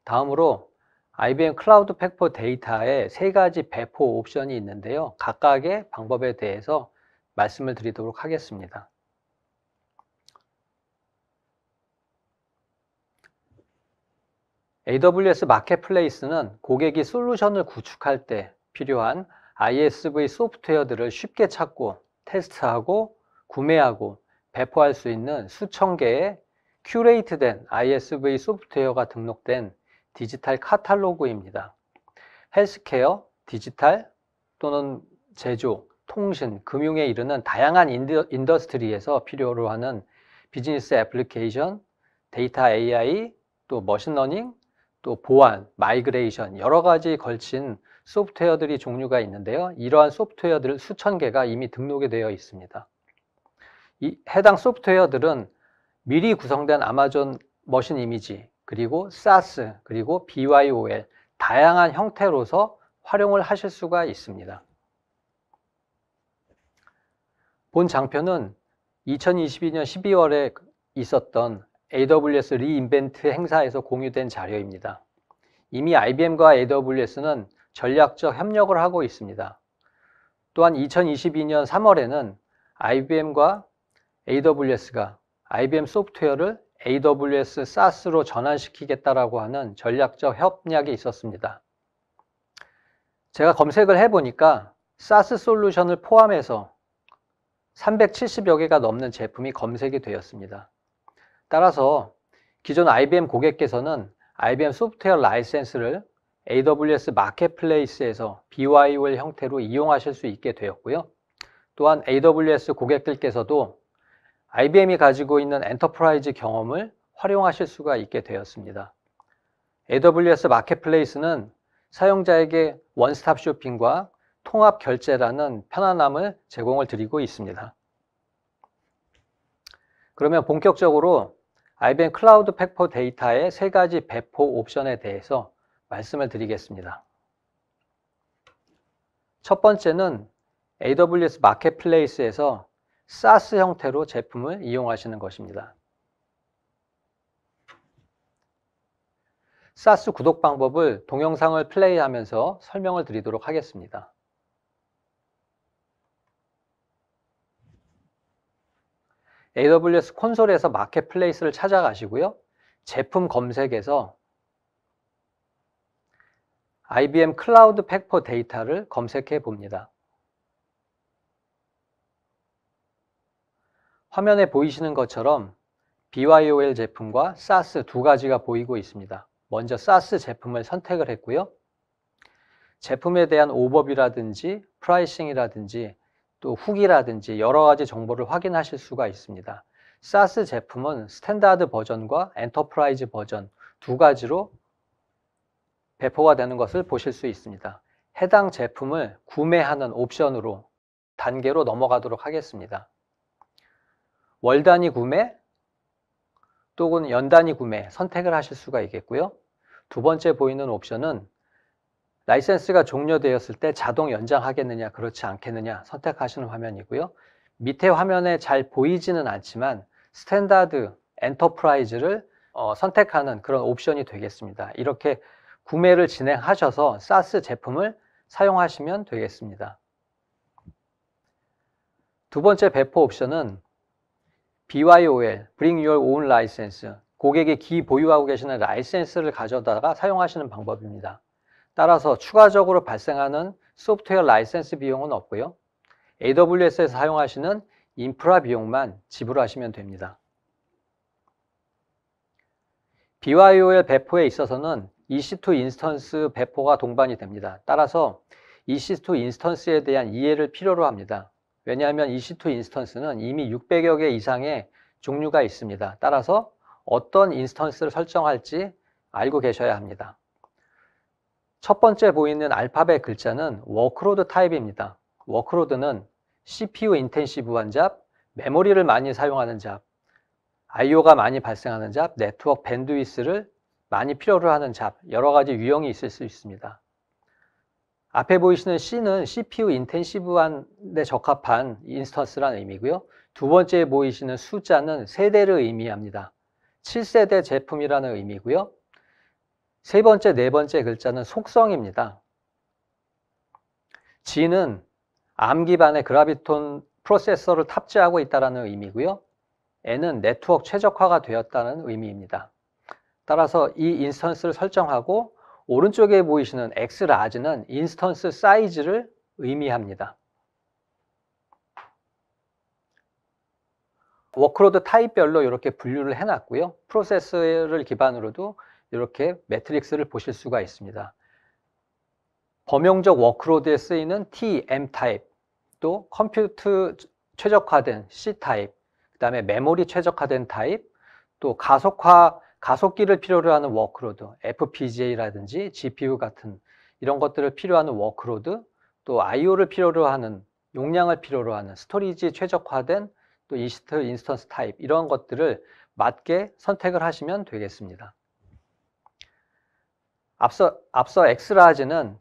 다음으로 IBM 클라우드 팩포 데이터에 세 가지 배포 옵션이 있는데요. 각각의 방법에 대해서 말씀을 드리도록 하겠습니다. AWS 마켓플레이스는 고객이 솔루션을 구축할 때 필요한 ISV 소프트웨어들을 쉽게 찾고 테스트하고 구매하고 배포할 수 있는 수천 개의 큐레이트된 ISV 소프트웨어가 등록된 디지털 카탈로그입니다. 헬스케어, 디지털 또는 제조, 통신, 금융에 이르는 다양한 인더스트리에서 필요로 하는 비즈니스 애플리케이션, 데이터 AI, 또 머신러닝, 또 보안, 마이그레이션 여러 가지 걸친 소프트웨어들이 종류가 있는데요. 이러한 소프트웨어들 수천 개가 이미 등록이 되어 있습니다. 이 해당 소프트웨어들은 미리 구성된 아마존 머신 이미지, 그리고 SaaS, 그리고 BYOL 다양한 형태로서 활용을 하실 수가 있습니다. 본 장표는 2022년 12월에 있었던 AWS 리인벤트 행사에서 공유된 자료입니다. 이미 IBM과 AWS는 전략적 협력을 하고 있습니다. 또한 2022년 3월에는 IBM과 AWS가 IBM 소프트웨어를 AWS SaaS로 전환시키겠다라고 하는 전략적 협약이 있었습니다. 제가 검색을 해보니까 SaaS 솔루션을 포함해서 370여 개가 넘는 제품이 검색이 되었습니다. 따라서 기존 IBM 고객께서는 IBM 소프트웨어 라이센스를 AWS 마켓플레이스에서 BYOL 형태로 이용하실 수 있게 되었고요. 또한 AWS 고객들께서도 IBM이 가지고 있는 엔터프라이즈 경험을 활용하실 수가 있게 되었습니다. AWS 마켓플레이스는 사용자에게 원스톱 쇼핑과 통합 결제라는 편안함을 제공을 드리고 있습니다. 그러면 본격적으로 IBM 클라우드 팩포 데이터의 세 가지 배포 옵션에 대해서 말씀을 드리겠습니다. 첫 번째는 AWS 마켓플레이스에서 SaaS 형태로 제품을 이용하시는 것입니다. SaaS 구독 방법을 동영상을 플레이하면서 설명을 드리도록 하겠습니다. AWS 콘솔에서 마켓플레이스를 찾아가시고요. 제품 검색에서 IBM 클라우드 팩포 데이터를 검색해 봅니다. 화면에 보이시는 것처럼 BYOL 제품과 SaaS 두 가지가 보이고 있습니다. 먼저 SaaS 제품을 선택을 했고요. 제품에 대한 오버뷰라든지 프라이싱이라든지 또 후기라든지 여러 가지 정보를 확인하실 수가 있습니다. SaaS 제품은 스탠다드 버전과 엔터프라이즈 버전 두 가지로 배포가 되는 것을 보실 수 있습니다. 해당 제품을 구매하는 옵션으로 단계로 넘어가도록 하겠습니다. 월 단위 구매 또는 연 단위 구매 선택을 하실 수가 있겠고요. 두 번째 보이는 옵션은 라이센스가 종료되었을 때 자동 연장하겠느냐 그렇지 않겠느냐 선택하시는 화면이고요. 밑에 화면에 잘 보이지는 않지만 스탠다드, 엔터프라이즈를 선택하는 그런 옵션이 되겠습니다. 이렇게 구매를 진행하셔서 SaaS 제품을 사용하시면 되겠습니다. 두 번째 배포 옵션은 BYOL, Bring Your Own License, 고객이 기보유하고 계시는 라이센스를 가져다가 사용하시는 방법입니다. 따라서 추가적으로 발생하는 소프트웨어 라이센스 비용은 없고요. AWS에서 사용하시는 인프라 비용만 지불하시면 됩니다. BYOL 배포에 있어서는 EC2 인스턴스 배포가 동반이 됩니다. 따라서 EC2 인스턴스에 대한 이해를 필요로 합니다. 왜냐하면 EC2 인스턴스는 이미 600여 개 이상의 종류가 있습니다. 따라서 어떤 인스턴스를 설정할지 알고 계셔야 합니다. 첫 번째 보이는 알파벳 글자는 워크로드 타입입니다. 워크로드는 CPU 인텐시브한 잡, 메모리를 많이 사용하는 잡, IO가 많이 발생하는 잡, 네트워크 밴드위스를 많이 필요로 하는 잡, 여러 가지 유형이 있을 수 있습니다. 앞에 보이시는 C는 CPU 인텐시브한 데 적합한 인스턴스라는 의미고요. 두 번째 보이시는 숫자는 세대를 의미합니다. 7세대 제품이라는 의미고요. 세 번째, 네 번째 글자는 속성입니다. G는 ARM 기반의 그래비톤 프로세서를 탑재하고 있다는 의미고요. N은 네트워크 최적화가 되었다는 의미입니다. 따라서 이 인스턴스를 설정하고 오른쪽에 보이시는 X라지는 인스턴스 사이즈를 의미합니다. 워크로드 타입별로 이렇게 분류를 해놨고요. 프로세서를 기반으로도 이렇게 매트릭스를 보실 수가 있습니다. 범용적 워크로드에 쓰이는 T, M 타입, 또 컴퓨트 최적화된 C 타입, 그 다음에 메모리 최적화된 타입, 또 가속기를 필요로 하는 워크로드, FPGA라든지 GPU 같은 이런 것들을 필요로 하는 워크로드, 또 IO를 필요로 하는, 용량을 필요로 하는 스토리지 최적화된 또 EC2 인스턴스 타입, 이런 것들을 맞게 선택을 하시면 되겠습니다. 앞서 X라지는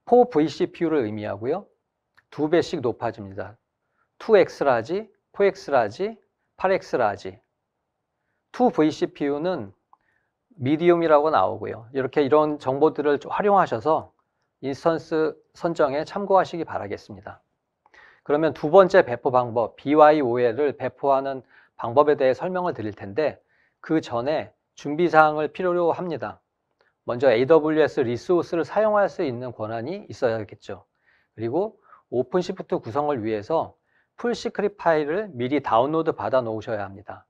4vCPU를 의미하고요. 2배씩 높아집니다. 2X라지, 4X라지, 8X라지. 2vCPU는 미디움이라고 나오고요. 이런 정보들을 활용하셔서 인스턴스 선정에 참고하시기 바라겠습니다. 그러면 두 번째 배포 방법, BYOL을 배포하는 방법에 대해 설명을 드릴 텐데 그 전에 준비사항을 필요로 합니다. 먼저 AWS 리소스를 사용할 수 있는 권한이 있어야겠죠. 그리고 오픈시프트 구성을 위해서 풀시크릿 파일을 미리 다운로드 받아 놓으셔야 합니다.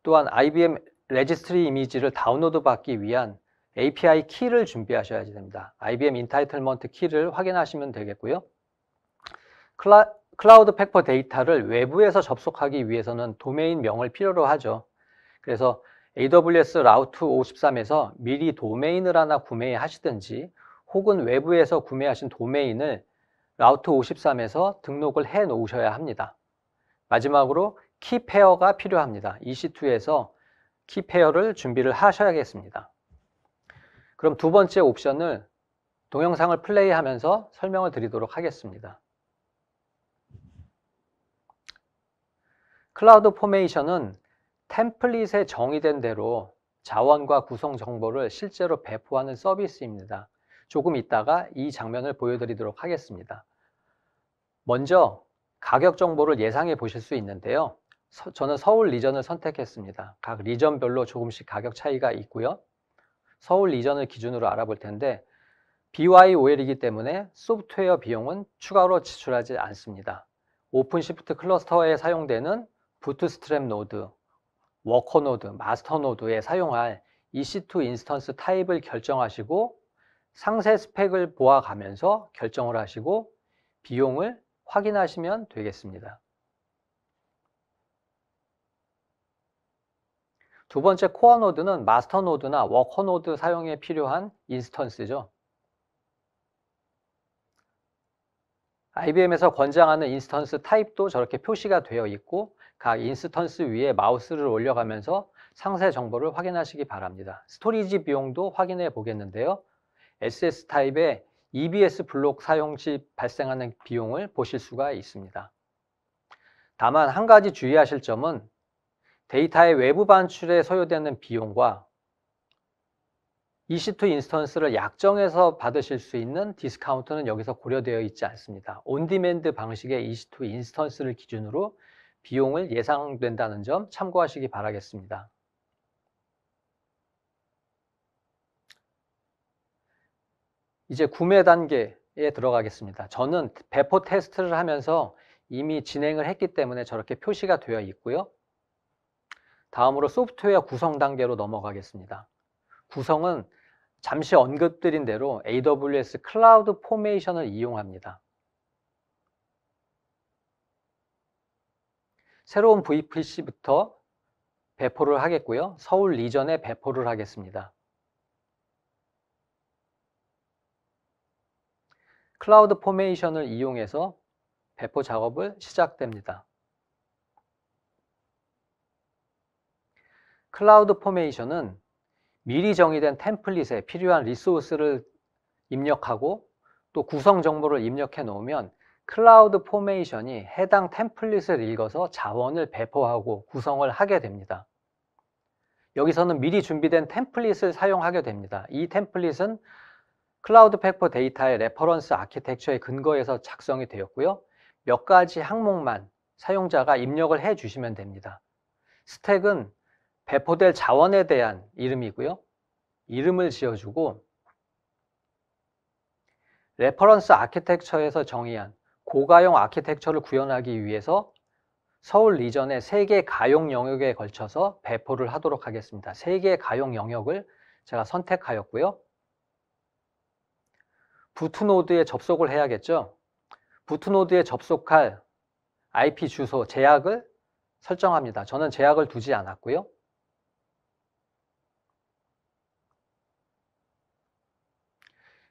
또한 IBM 레지스트리 이미지를 다운로드 받기 위한 API 키를 준비하셔야 됩니다. IBM 인타이틀먼트 키를 확인하시면 되겠고요. 클라우드 팩포 데이터를 외부에서 접속하기 위해서는 도메인명을 필요로 하죠. 그래서 AWS 라우트 53에서 미리 도메인을 하나 구매하시든지 혹은 외부에서 구매하신 도메인을 라우트 53에서 등록을 해 놓으셔야 합니다. 마지막으로 키페어가 필요합니다. EC2에서 키페어를 준비를 하셔야겠습니다. 그럼 두 번째 옵션을 동영상을 플레이하면서 설명을 드리도록 하겠습니다. 클라우드 포메이션은 템플릿에 정의된 대로 자원과 구성 정보를 실제로 배포하는 서비스입니다. 조금 있다가 이 장면을 보여드리도록 하겠습니다. 먼저 가격 정보를 예상해 보실 수 있는데요. 저는 서울 리전을 선택했습니다. 각 리전별로 조금씩 가격 차이가 있고요. 서울 리전을 기준으로 알아볼 텐데 BYOL이기 때문에 소프트웨어 비용은 추가로 지출하지 않습니다. 오픈시프트 클러스터에 사용되는 부트스트랩 노드, 워커 노드, 마스터 노드에 사용할 EC2 인스턴스 타입을 결정하시고 상세 스펙을 보아가면서 결정을 하시고 비용을 확인하시면 되겠습니다. 두 번째 코어 노드는 마스터 노드나 워커 노드 사용에 필요한 인스턴스죠. IBM에서 권장하는 인스턴스 타입도 저렇게 표시가 되어 있고 각 인스턴스 위에 마우스를 올려가면서 상세 정보를 확인하시기 바랍니다. 스토리지 비용도 확인해 보겠는데요. SS 타입의 EBS 블록 사용 시 발생하는 비용을 보실 수가 있습니다. 다만 한 가지 주의하실 점은 데이터의 외부 반출에 소요되는 비용과 EC2 인스턴스를 약정해서 받으실 수 있는 디스카운트는 여기서 고려되어 있지 않습니다. 온디맨드 방식의 EC2 인스턴스를 기준으로 비용을 예상된다는 점 참고하시기 바라겠습니다. 이제 구매 단계에 들어가겠습니다. 저는 배포 테스트를 하면서 이미 진행을 했기 때문에 저렇게 표시가 되어 있고요. 다음으로 소프트웨어 구성 단계로 넘어가겠습니다. 구성은 잠시 언급드린 대로 AWS 클라우드 포메이션을 이용합니다. 새로운 VPC부터 배포를 하겠고요. 서울 리전에 배포를 하겠습니다. 클라우드 포메이션을 이용해서 배포 작업을 시작됩니다. 클라우드 포메이션은 미리 정의된 템플릿에 필요한 리소스를 입력하고 또 구성 정보를 입력해 놓으면 클라우드 포메이션이 해당 템플릿을 읽어서 자원을 배포하고 구성을 하게 됩니다. 여기서는 미리 준비된 템플릿을 사용하게 됩니다. 이 템플릿은 클라우드 팩포 데이터의 레퍼런스 아키텍처에 근거해서 작성이 되었고요. 몇 가지 항목만 사용자가 입력을 해 주시면 됩니다. 스택은 배포될 자원에 대한 이름이고요. 이름을 지어주고 레퍼런스 아키텍처에서 정의한 고가용 아키텍처를 구현하기 위해서 서울 리전의 3개 가용 영역에 걸쳐서 배포를 하도록 하겠습니다. 3개 가용 영역을 제가 선택하였고요. 부트노드에 접속을 해야겠죠. 부트노드에 접속할 IP 주소 제약을 설정합니다. 저는 제약을 두지 않았고요.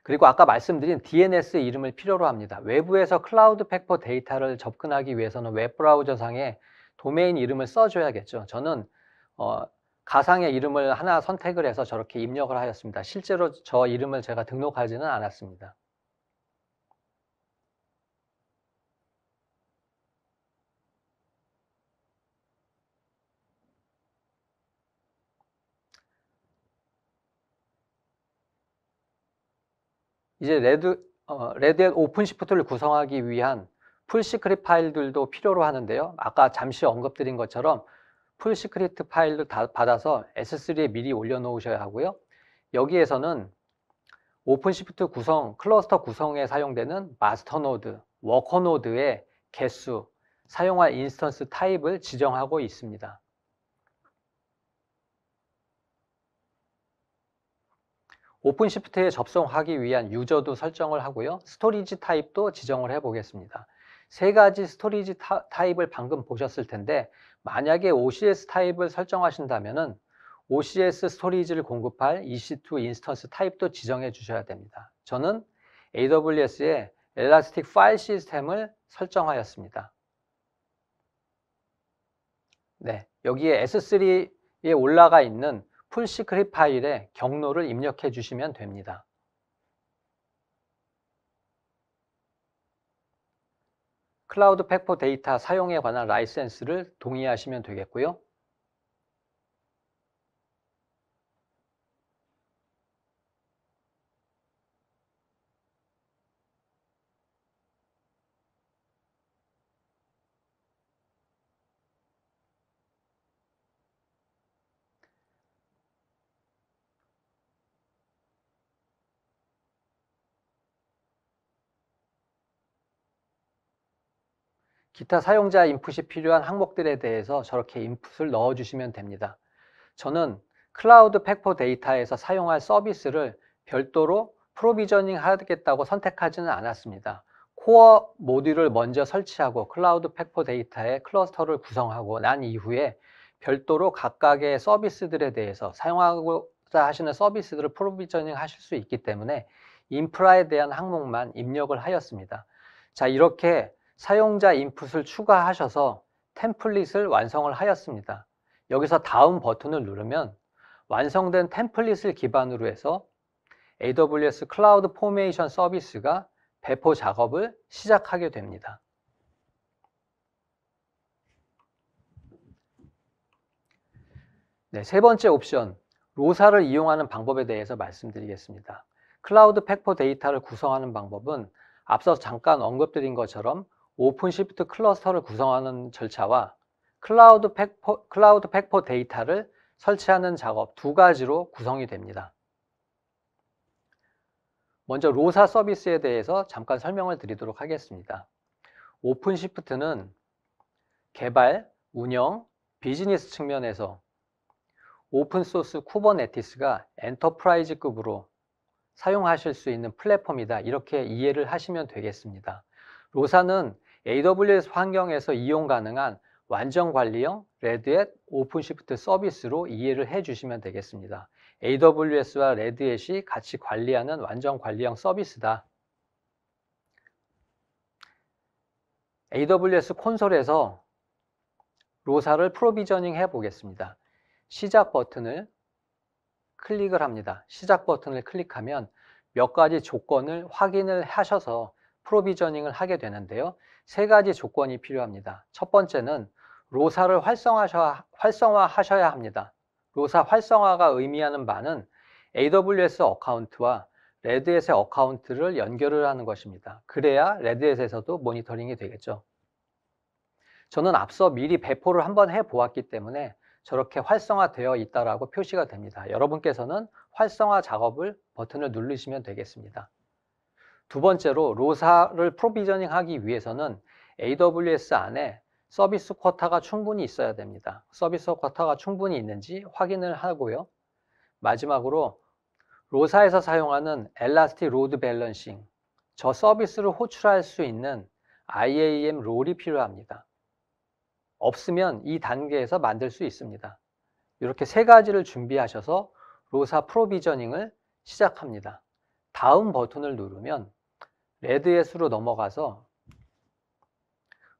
그리고 아까 말씀드린 DNS 이름을 필요로 합니다. 외부에서 클라우드 팩포 데이터를 접근하기 위해서는 웹브라우저상에 도메인 이름을 써줘야겠죠. 저는 가상의 이름을 하나 선택을 해서 저렇게 입력을 하였습니다. 실제로 저 이름을 제가 등록하지는 않았습니다. 이제 레드햇 오픈시프트를 구성하기 위한 풀시크릿 파일들도 필요로 하는데요. 아까 잠시 언급드린 것처럼 풀시크릿 파일을 받아서 S3에 미리 올려놓으셔야 하고요. 여기에서는 오픈시프트 구성, 클러스터 구성에 사용되는 마스터노드, 워커노드의 개수, 사용할 인스턴스 타입을 지정하고 있습니다. 오픈시프트에 접속하기 위한 유저도 설정을 하고요. 스토리지 타입도 지정을 해 보겠습니다. 3가지 스토리지 타입을 방금 보셨을 텐데 만약에 OCS 타입을 설정하신다면 OCS 스토리지를 공급할 EC2 인스턴스 타입도 지정해 주셔야 됩니다. 저는 AWS의 엘라스틱 파일 시스템을 설정하였습니다. 네, 여기에 S3에 올라가 있는 풀시크릿 파일에 경로를 입력해 주시면 됩니다. 클라우드 팩포 데이터 사용에 관한 라이센스를 동의하시면 되겠고요. 기타 사용자 인풋이 필요한 항목들에 대해서 저렇게 인풋을 넣어주시면 됩니다. 저는 클라우드 팩포 데이터에서 사용할 서비스를 별도로 프로비저닝 하겠다고 선택하지는 않았습니다. 코어 모듈을 먼저 설치하고 클라우드 팩포 데이터의 클러스터를 구성하고 난 이후에 별도로 각각의 서비스들에 대해서 사용하고자 하시는 서비스들을 프로비저닝 하실 수 있기 때문에 인프라에 대한 항목만 입력을 하였습니다. 자, 이렇게 사용자 인풋을 추가하셔서 템플릿을 완성을 하였습니다. 여기서 다음 버튼을 누르면 완성된 템플릿을 기반으로 해서 AWS 클라우드 포메이션 서비스가 배포 작업을 시작하게 됩니다. 네, 세 번째 옵션, 로사를 이용하는 방법에 대해서 말씀드리겠습니다. 클라우드 팩포 데이터를 구성하는 방법은 앞서 잠깐 언급드린 것처럼 오픈시프트 클러스터를 구성하는 절차와 클라우드 팩포 데이터를 설치하는 작업 두 가지로 구성이 됩니다. 먼저 로사 서비스에 대해서 잠깐 설명을 드리도록 하겠습니다. 오픈시프트는 개발, 운영, 비즈니스 측면에서 오픈소스 쿠버네티스가 엔터프라이즈급으로 사용하실 수 있는 플랫폼이다. 이렇게 이해를 하시면 되겠습니다. 로사는 AWS 환경에서 이용 가능한 완전 관리형 레드햇 오픈시프트 서비스로 이해를 해 주시면 되겠습니다. AWS와 레드햇이 같이 관리하는 완전 관리형 서비스다. AWS 콘솔에서 로사를 프로비저닝 해 보겠습니다. 시작 버튼을 클릭을 합니다. 시작 버튼을 클릭하면 몇 가지 조건을 확인을 하셔서 프로비저닝을 하게 되는데요. 세 가지 조건이 필요합니다. 첫 번째는 로사를 활성화하셔야 합니다. 로사 활성화가 의미하는 바는 AWS 어카운트와 레드햇의 어카운트를 연결을 하는 것입니다. 그래야 레드햇에서도 모니터링이 되겠죠. 저는 앞서 미리 배포를 한번 해보았기 때문에 저렇게 활성화되어 있다라고 표시가 됩니다. 여러분께서는 활성화 작업을 버튼을 누르시면 되겠습니다. 두 번째로 로사를 프로비저닝 하기 위해서는 AWS 안에 서비스 쿼터가 충분히 있어야 됩니다. 서비스 쿼터가 충분히 있는지 확인을 하고요. 마지막으로 로사에서 사용하는 엘라스틱 로드 밸런싱, 저 서비스를 호출할 수 있는 IAM 롤이 필요합니다. 없으면 이 단계에서 만들 수 있습니다. 이렇게 세 가지를 준비하셔서 로사 프로비저닝을 시작합니다. 다음 버튼을 누르면 레드햇으로 넘어가서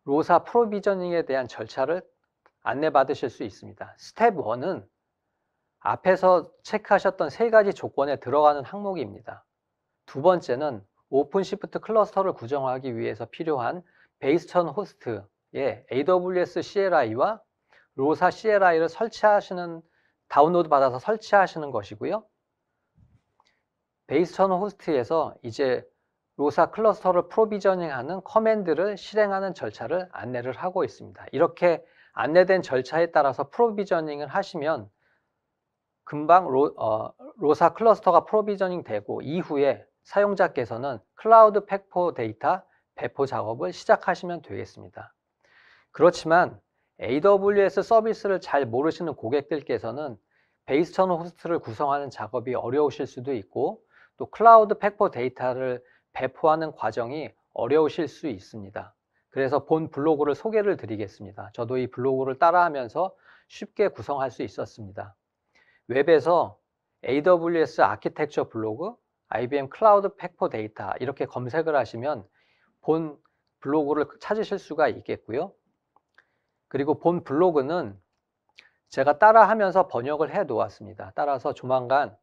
로사 프로비저닝에 대한 절차를 안내받으실 수 있습니다. 스텝 1은 앞에서 체크하셨던 세 가지 조건에 들어가는 항목입니다. 두 번째는 오픈시프트 클러스터를 구성하기 위해서 필요한 베이스턴 호스트의 AWS CLI와 로사 CLI를 다운로드 받아서 설치하시는 것이고요. 베이스턴 호스트에서 이제 로사 클러스터를 프로비저닝하는 커맨드를 실행하는 절차를 안내를 하고 있습니다. 이렇게 안내된 절차에 따라서 프로비저닝을 하시면 금방 로사 클러스터가 프로비저닝 되고 이후에 사용자께서는 클라우드 팩포 데이터 배포 작업을 시작하시면 되겠습니다. 그렇지만 AWS 서비스를 잘 모르시는 고객들께서는 베이스턴 호스트를 구성하는 작업이 어려우실 수도 있고 또 클라우드 팩포 데이터를 배포하는 과정이 어려우실 수 있습니다. 그래서 본 블로그를 소개를 드리겠습니다. 저도 이 블로그를 따라하면서 쉽게 구성할 수 있었습니다. 웹에서 AWS 아키텍처 블로그, IBM 클라우드 팩포 데이터 이렇게 검색을 하시면 본 블로그를 찾으실 수가 있겠고요. 그리고 본 블로그는 제가 따라하면서 번역을 해 놓았습니다. 따라서 조만간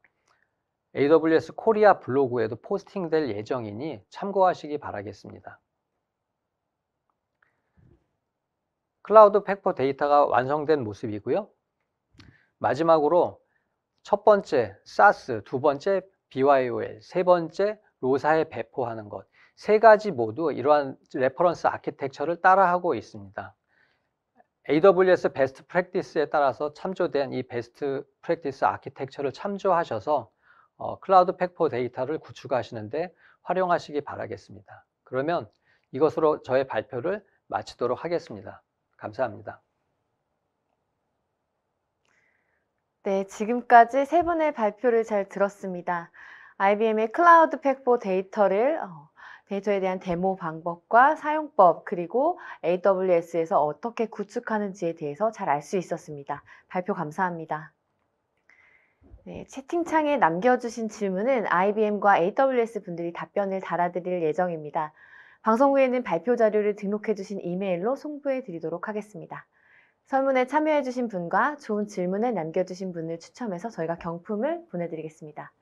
AWS 코리아 블로그에도 포스팅될 예정이니 참고하시기 바라겠습니다. 클라우드 팩포 데이터가 완성된 모습이고요. 마지막으로 첫 번째 SaaS, 두 번째 BYOL, 세 번째 로사에 배포하는 것, 세 가지 모두 이러한 레퍼런스 아키텍처를 따라하고 있습니다. AWS 베스트 프랙티스에 따라서 참조된 이 베스트 프랙티스 아키텍처를 참조하셔서 클라우드 팩포 데이터를 구축하시는데 활용하시기 바라겠습니다. 그러면 이것으로 저의 발표를 마치도록 하겠습니다. 감사합니다. 네, 지금까지 세 분의 발표를 잘 들었습니다. IBM의 클라우드 팩포 데이터에 대한 데모 방법과 사용법, 그리고 AWS에서 어떻게 구축하는지에 대해서 잘 알 수 있었습니다. 발표 감사합니다. 네, 채팅창에 남겨주신 질문은 IBM과 AWS 분들이 답변을 달아드릴 예정입니다. 방송 후에는 발표 자료를 등록해주신 이메일로 송부해 드리도록 하겠습니다. 설문에 참여해주신 분과 좋은 질문을 남겨주신 분을 추첨해서 저희가 경품을 보내드리겠습니다.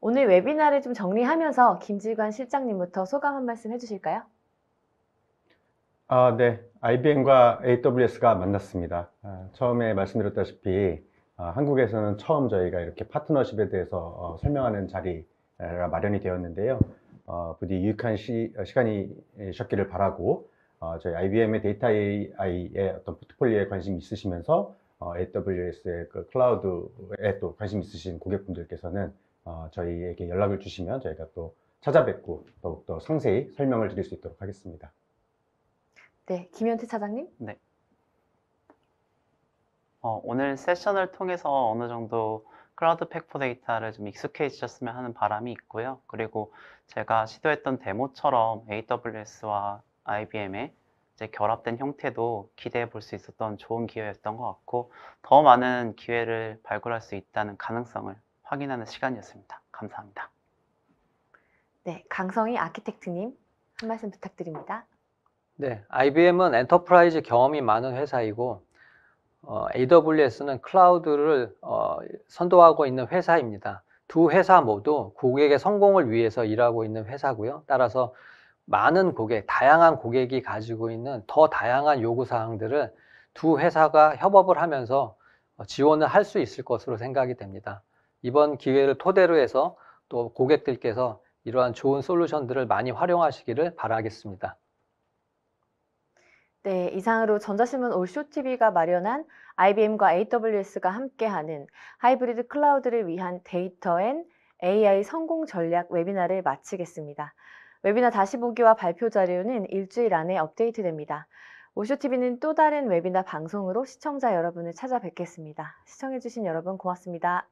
오늘 웨비나를 좀 정리하면서 김질관 실장님부터 소감 한 말씀 해주실까요? 네. IBM과 AWS가 만났습니다. 처음에 말씀드렸다시피 한국에서는 처음 저희가 이렇게 파트너십에 대해서 설명하는 자리가 마련이 되었는데요. 부디 유익한 시간이셨기를 바라고, 저희 IBM의 데이터 AI의 어떤 포트폴리오에 관심 있으시면서 AWS의 그 클라우드에 또 관심 있으신 고객분들께서는 저희에게 연락을 주시면 저희가 또 찾아뵙고 더욱더 상세히 설명을 드릴 수 있도록 하겠습니다. 네, 김현태 차장님. 네. 오늘 세션을 통해서 어느 정도 클라우드 팩포 데이터를 좀 익숙해지셨으면 하는 바람이 있고요. 그리고 제가 시도했던 데모처럼 AWS와 IBM의 이제 결합된 형태도 기대해 볼 수 있었던 좋은 기회였던 것 같고, 더 많은 기회를 발굴할 수 있다는 가능성을 확인하는 시간이었습니다. 감사합니다. 네, 강성희 아키텍트님 한 말씀 부탁드립니다. 네, IBM은 엔터프라이즈 경험이 많은 회사이고 AWS는 클라우드를 선도하고 있는 회사입니다. 두 회사 모두 고객의 성공을 위해서 일하고 있는 회사고요. 따라서 많은 고객, 다양한 고객이 가지고 있는 더 다양한 요구사항들을 두 회사가 협업을 하면서 지원을 할 수 있을 것으로 생각이 됩니다. 이번 기회를 토대로 해서 또 고객들께서 이러한 좋은 솔루션들을 많이 활용하시기를 바라겠습니다. 네, 이상으로 전자신문 올쇼TV가 마련한 IBM과 AWS가 함께하는 하이브리드 클라우드를 위한 데이터 앤 AI 성공 전략 웨비나를 마치겠습니다. 웨비나 다시 보기와 발표 자료는 일주일 안에 업데이트됩니다. 올쇼TV는 또 다른 웨비나 방송으로 시청자 여러분을 찾아뵙겠습니다. 시청해주신 여러분 고맙습니다.